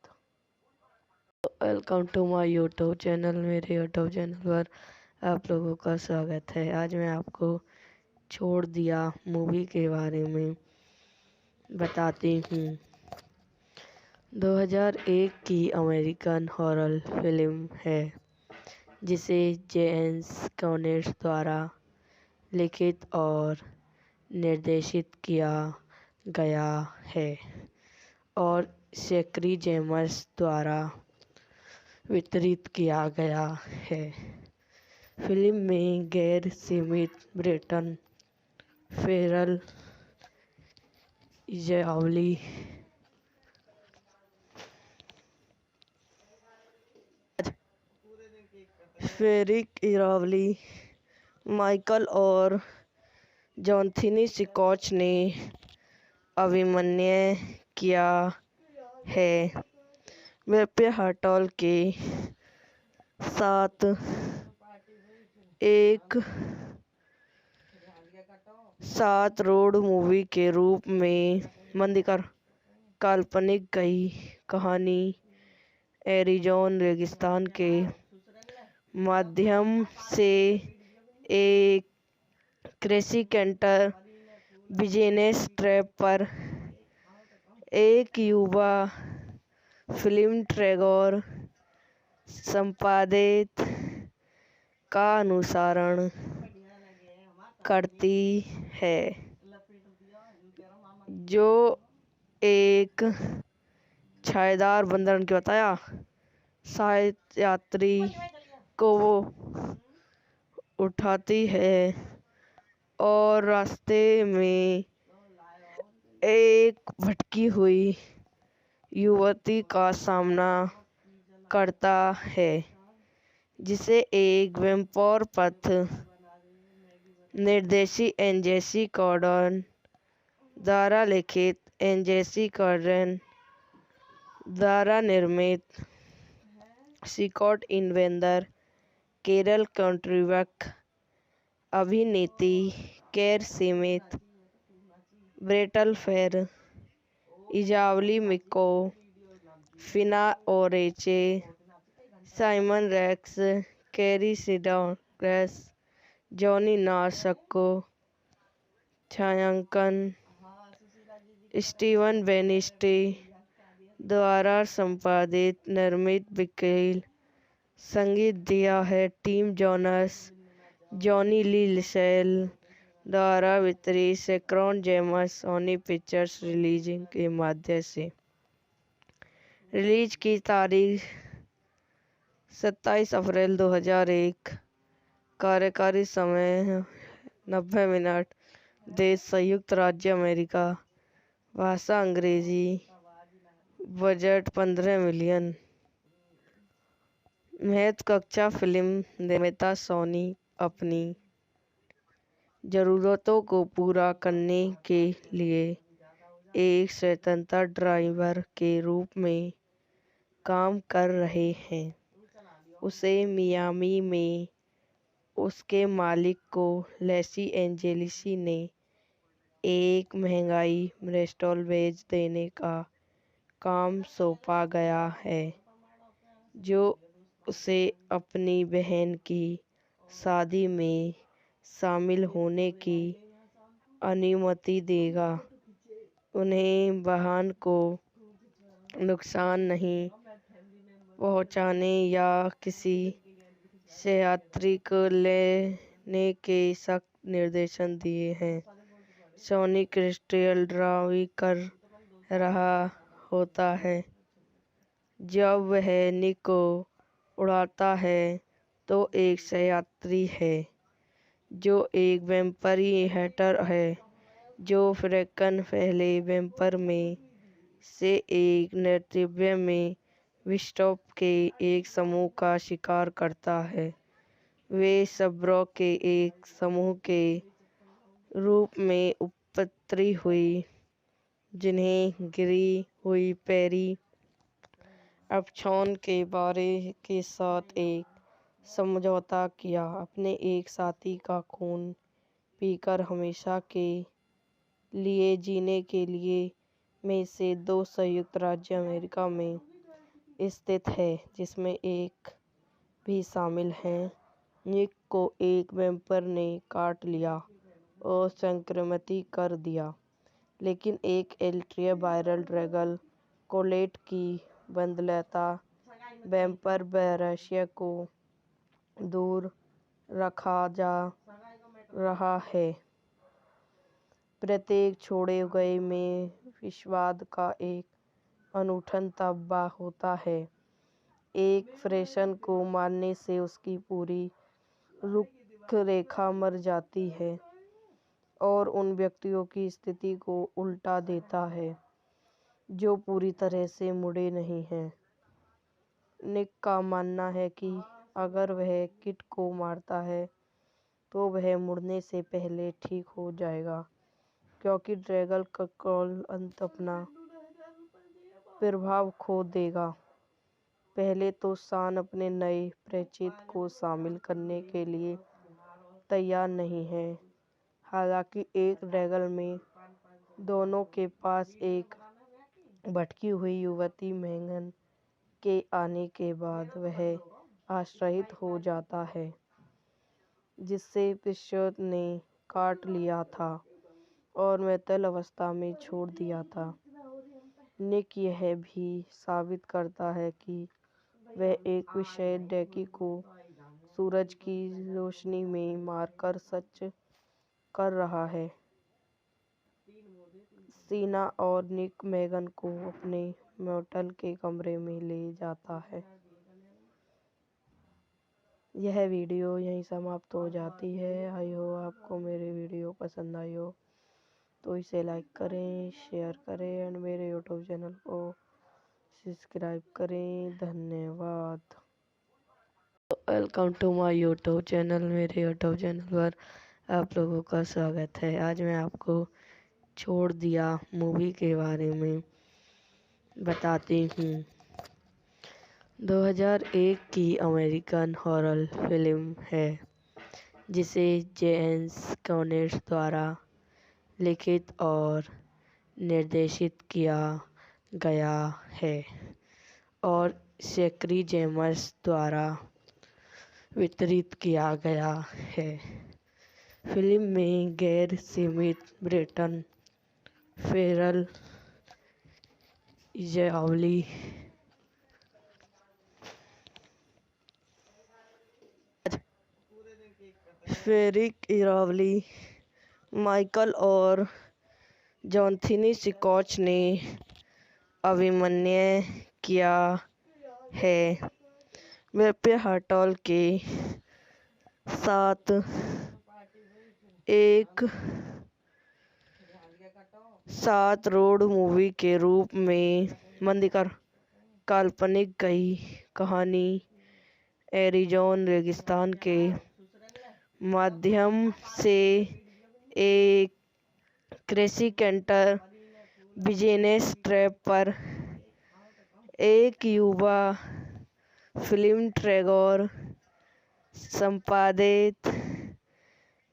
Welcome to my YouTube channel. मेरे यूट्यूब चैनल पर आप लोगों का स्वागत है। आज मैं आपको छोड़ दिया मूवी के बारे में बताती हूँ। 2001 की अमेरिकन हॉरर फिल्म है जिसे जेम्स कॉनेट द्वारा लिखित और निर्देशित किया गया है और शेकरी जेमस द्वारा वितरित किया गया है। फिल्म में गैर सीमित ब्रेटन फेरल, इजावली, फेरिक इरावली, माइकल और जॉनथिनी स्कॉच ने अभिनय किया है। वेप्य हटॉल के साथ एक सात रोड मूवी के रूप में मंदिकर काल्पनिक कई कहानी एरिज़ोना रेगिस्तान के माध्यम से एक कृषि कैंटर बिजनेस ट्रैप पर एक युवा फिल्म ट्रेगोर संपादित का अनुसरण करती है जो एक छायादार बंदर के बताया शायद यात्री को वो उठाती है और रास्ते में एक भटकी हुई युवती का सामना करता है जिसे एक वैम्पायर पथ निर्देशी एनजेसी कॉर्डन द्वारा लिखित, एनजेसी कॉर्डन द्वारा निर्मित, स्कॉट इनवेंदर, कैरल कंट्रीबक, अभिनेत्री गैर सीमित ब्रेटल फेर, इजावली मिको, फिना ओरेचे, साइमन रेक्स, कैरी सिडॉग्रेस, जॉनी नार्सको, छायांकन स्टीवन बेनिस्टी द्वारा संपादित निर्मित वकील, संगीत दिया है टिम जोनस, जॉनी ली लिसेल द्वारा वितरित शेकरॉन जेमस, सोनी पिक्चर्स रिलीजिंग के माध्यम से। रिलीज की तारीख 27 अप्रैल 2001। कार्यकारी समय 90 मिनट। देश संयुक्त राज्य अमेरिका। भाषा अंग्रेजी। Budget 15 million. महत्वाकांक्षा फिल्म निर्माता सोनी अपनी ज़रूरतों को पूरा करने के लिए एक स्वतंत्र ड्राइवर के रूप में काम कर रहे हैं। उसे मियामी में उसके मालिक को लेसी एंजेलिसी ने एक महंगाई रेस्टोरेंट बेच देने का काम सौंपा गया है जो उसे अपनी बहन की शादी में शामिल होने की अनुमति देगा। उन्हें वाहन को नुकसान नहीं पहुंचाने या किसी से यात्री को लेने के सख्त निर्देश दिए हैं। सोनी क्रिस्टल ड्राइव कर रहा होता है जब वह निक को उड़ाता है तो एक सहयात्री है जो एक वैम्पायर हंटर है जो फ्रैंकन पहले वैम्पायर में से एक नृत्य में विस्टॉप के एक समूह का शिकार करता है। वे सब्रो के एक समूह के रूप में उत्पत्ति हुई, जिन्हें गिरी हुई पैरी अपशॉन के बारे के साथ एक समझौता किया, अपने एक साथी का खून पीकर हमेशा के लिए जीने के लिए, में से 2 संयुक्त राज्य अमेरिका में स्थित है, जिसमें एक भी शामिल हैं। निक को एक वैम्पायर ने काट लिया और संक्रमित कर दिया, लेकिन एक अल्ट्रा वायरल ड्रैगन कोलेट की बदौलत वैम्पायर वायरस को दूर रखा जा रहा है। प्रत्येक छोड़े गए में विषवाद का एक अनूठा तबाह होता है। एक फ्रेशन को मारने से उसकी पूरी रूपरेखा मर जाती है और उन व्यक्तियों की स्थिति को उल्टा देता है जो पूरी तरह से मुड़े नहीं हैं। निक का मानना है कि अगर वह किट को मारता है तो वह मुड़ने से पहले ठीक हो जाएगा, क्योंकि ड्रैगन कंट्रोल अंत अपना प्रभाव खो देगा। पहले तो शॉन अपने नए परिचित को शामिल करने के लिए तैयार नहीं है। हालांकि एक ड्रैगन में दोनों के पास एक भटकी हुई युवती मैगन के आने के बाद वह आश्चर्यचकित हो जाता है, जिसे पिस्योत ने काट लिया था और मृत्यु अवस्था में छोड़ दिया था। निक यह भी साबित करता है कि वह एक विशेष डैकी को सूरज की रोशनी में मारकर सच कर रहा है। सीना और निक मैगन को अपने मोटेल के कमरे में ले जाता है। यह वीडियो यहीं समाप्त हो जाती है। आई होप आपको मेरी वीडियो पसंद आई हो तो इसे लाइक करें, शेयर करें एंड मेरे यूट्यूब चैनल को सब्सक्राइब करें। धन्यवाद। Welcome to my YouTube channel. मेरे यूट्यूब चैनल पर आप लोगों का स्वागत है। आज मैं आपको छोड़ दिया मूवी के बारे में बताती हूँ। 2001 की अमेरिकन हॉरर फिल्म है, जिसे जेम्स कॉनेट द्वारा लिखित और निर्देशित किया गया है और शेकरी जेमस द्वारा वितरित किया गया है। फिल्म में गैर सीमित ब्रेटन फेरल, इजावली, फेरिक इरावली, माइकल और जॉनथनी स्कॉच ने अभिनय किया है। वेप्य हटॉल के साथ एक सात रोड मूवी के रूप में मंदिकर काल्पनिक कई कहानी एरिजोन रेगिस्तान के माध्यम से एक कृषि कैंटर बिजनेस ट्रैप पर एक युवा फिल्म ट्रेगोर संपादित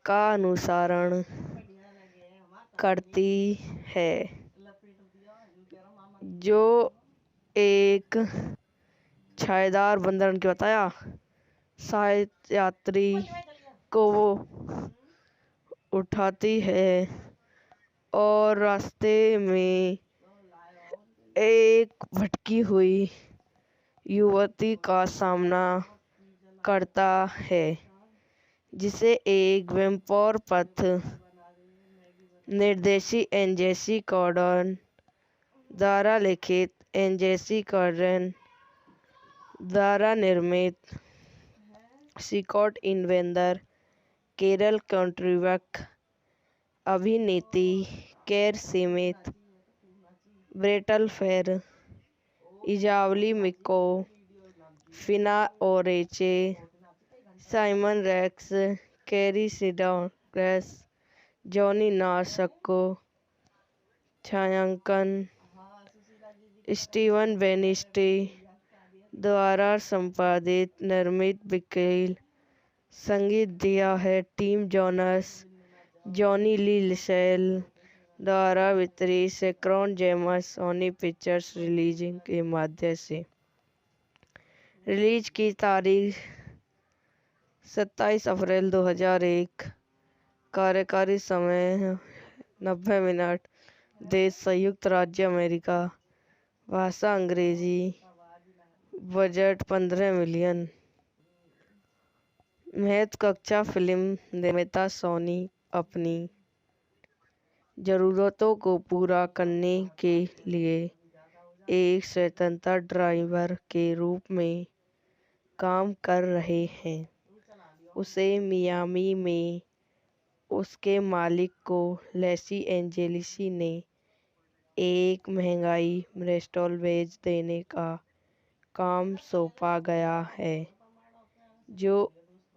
का अनुसरण करती है, जो एक छायादार बंदर के बताया शायद यात्री को वो उठाती है और रास्ते में एक भटकी हुई युवती का सामना करता है, जिसे एक वैम्पायर पथ निर्देशी एनजेसी कॉर्डन द्वारा लिखित, एनजेसी कॉर्डन द्वारा निर्मित, स्कॉट इनवेंदर, कैरल कंट्रीबक अभिनेत्री कैर समेत ब्रेटल फेर, इजावली मिको, फिना ओरेचे, साइमन रेक्स, कैरी सिडॉर्स, जॉनी नासको, छायांकन स्टीवन बेनिस्टी द्वारा संपादित, निर्मित बिकेल, संगीत दिया है टिम जोनस, जॉनी ली लिसेल द्वारा वितरित सेक्रॉन जेमस सोनी पिक्चर्स रिलीजिंग के माध्यम से। रिलीज की तारीख 27 अप्रैल 2001। कार्यकारी समय 90 मिनट। देश संयुक्त राज्य अमेरिका। भाषा अंग्रेजी। Budget 15 million. महत्वाकांक्षा फिल्म निर्माता सोनी अपनी ज़रूरतों को पूरा करने के लिए एक स्वतंत्र ड्राइवर के रूप में काम कर रहे हैं। उसे मियामी में उसके मालिक को लेसी एंजेलिस ने एक महंगाई रेस्टोरेंट बेच देने का काम सौंपा गया है, जो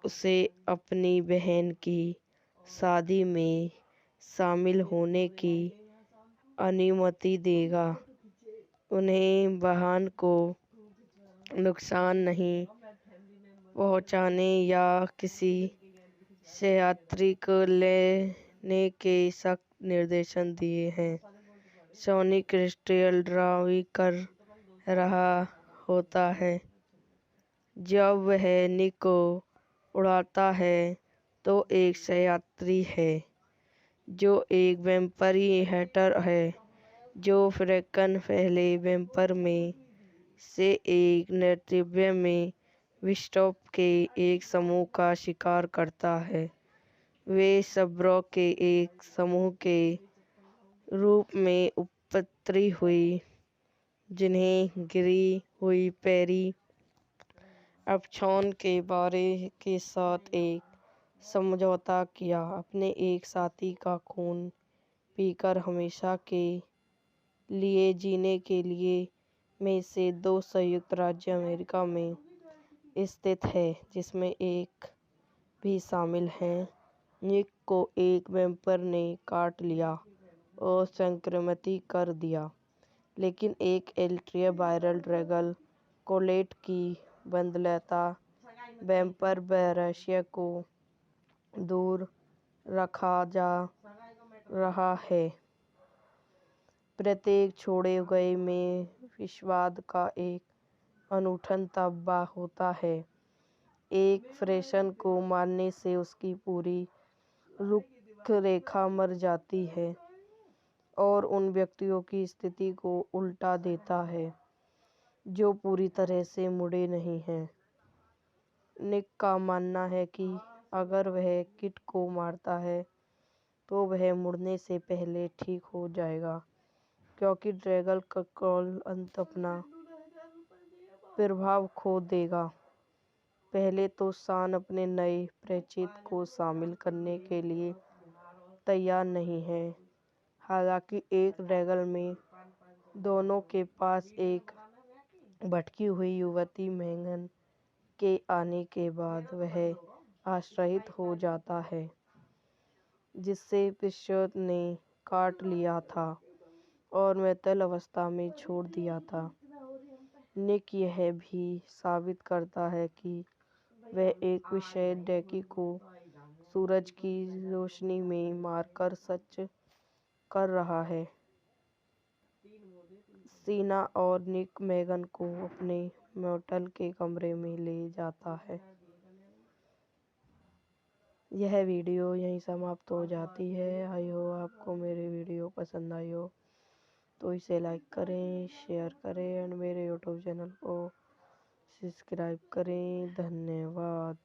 उसे अपनी बहन की शादी में शामिल होने की अनुमति देगा। उन्हें वाहन को नुकसान नहीं पहुंचाने या किसी यात्री को लेने के सख्त निर्देश दिए हैं। सोनी क्रिस्टल ड्राइव कर रहा होता है। जब वह निक को उड़ाता है तो एक यात्री है, जो एक वैम्पायर हंटर है, जो फ्रैंकन पहले वैम्पायर में से एक नेतृत्व में विस्टॉप के एक समूह का शिकार करता है। वे शब्रों के एक समूह के रूप में उत्पत्ति हुई, जिन्हें गिरी हुई पैरी अपशॉन के बारे के साथ एक समझौता किया, अपने एक साथी का खून पीकर हमेशा के लिए जीने के लिए, में से 2 संयुक्त राज्य अमेरिका में स्थित है, जिसमें एक भी शामिल है। निक को एक वैम्पायर ने काट लिया और संक्रमित कर दिया, लेकिन एक एल्ट्रिया वायरल ड्रैगन कोलेट की बदौलत वैम्पायर वायरस को दूर रखा जा रहा है। प्रत्येक छोड़े गए में विषवाद का एक अनूठा तबा होता है। एक फ्रेशन को मारने से उसकी पूरी रूपरेखा मर जाती है और उन व्यक्तियों की स्थिति को उल्टा देता है जो पूरी तरह से मुड़े नहीं हैं। निक का मानना है कि अगर वह किट को मारता है तो वह मुड़ने से पहले ठीक हो जाएगा, क्योंकि ड्रैगन कॉल अंत अपना प्रभाव खो देगा। पहले तो शान अपने नए परिचित को शामिल करने के लिए तैयार नहीं है। हालांकि एक ड्रैगन में दोनों के पास एक भटकी हुई युवती मैगन के आने के बाद वह आश्चर्यचकित हो जाता है, जिसे पिस्टोल ने काट लिया था और मृत्यु अवस्था में छोड़ दिया था। निक यह भी साबित करता है कि वह एक विशेष डैकी को सूरज की रोशनी में मारकर सच कर रहा है। सीना और निक मैगन को अपने मोटेल के कमरे में ले जाता है। यह वीडियो यहीं समाप्त हो जाती है। आई हो आपको मेरी वीडियो पसंद आई हो तो इसे लाइक करें, शेयर करें एंड मेरे यूट्यूब चैनल को सब्सक्राइब करें। धन्यवाद।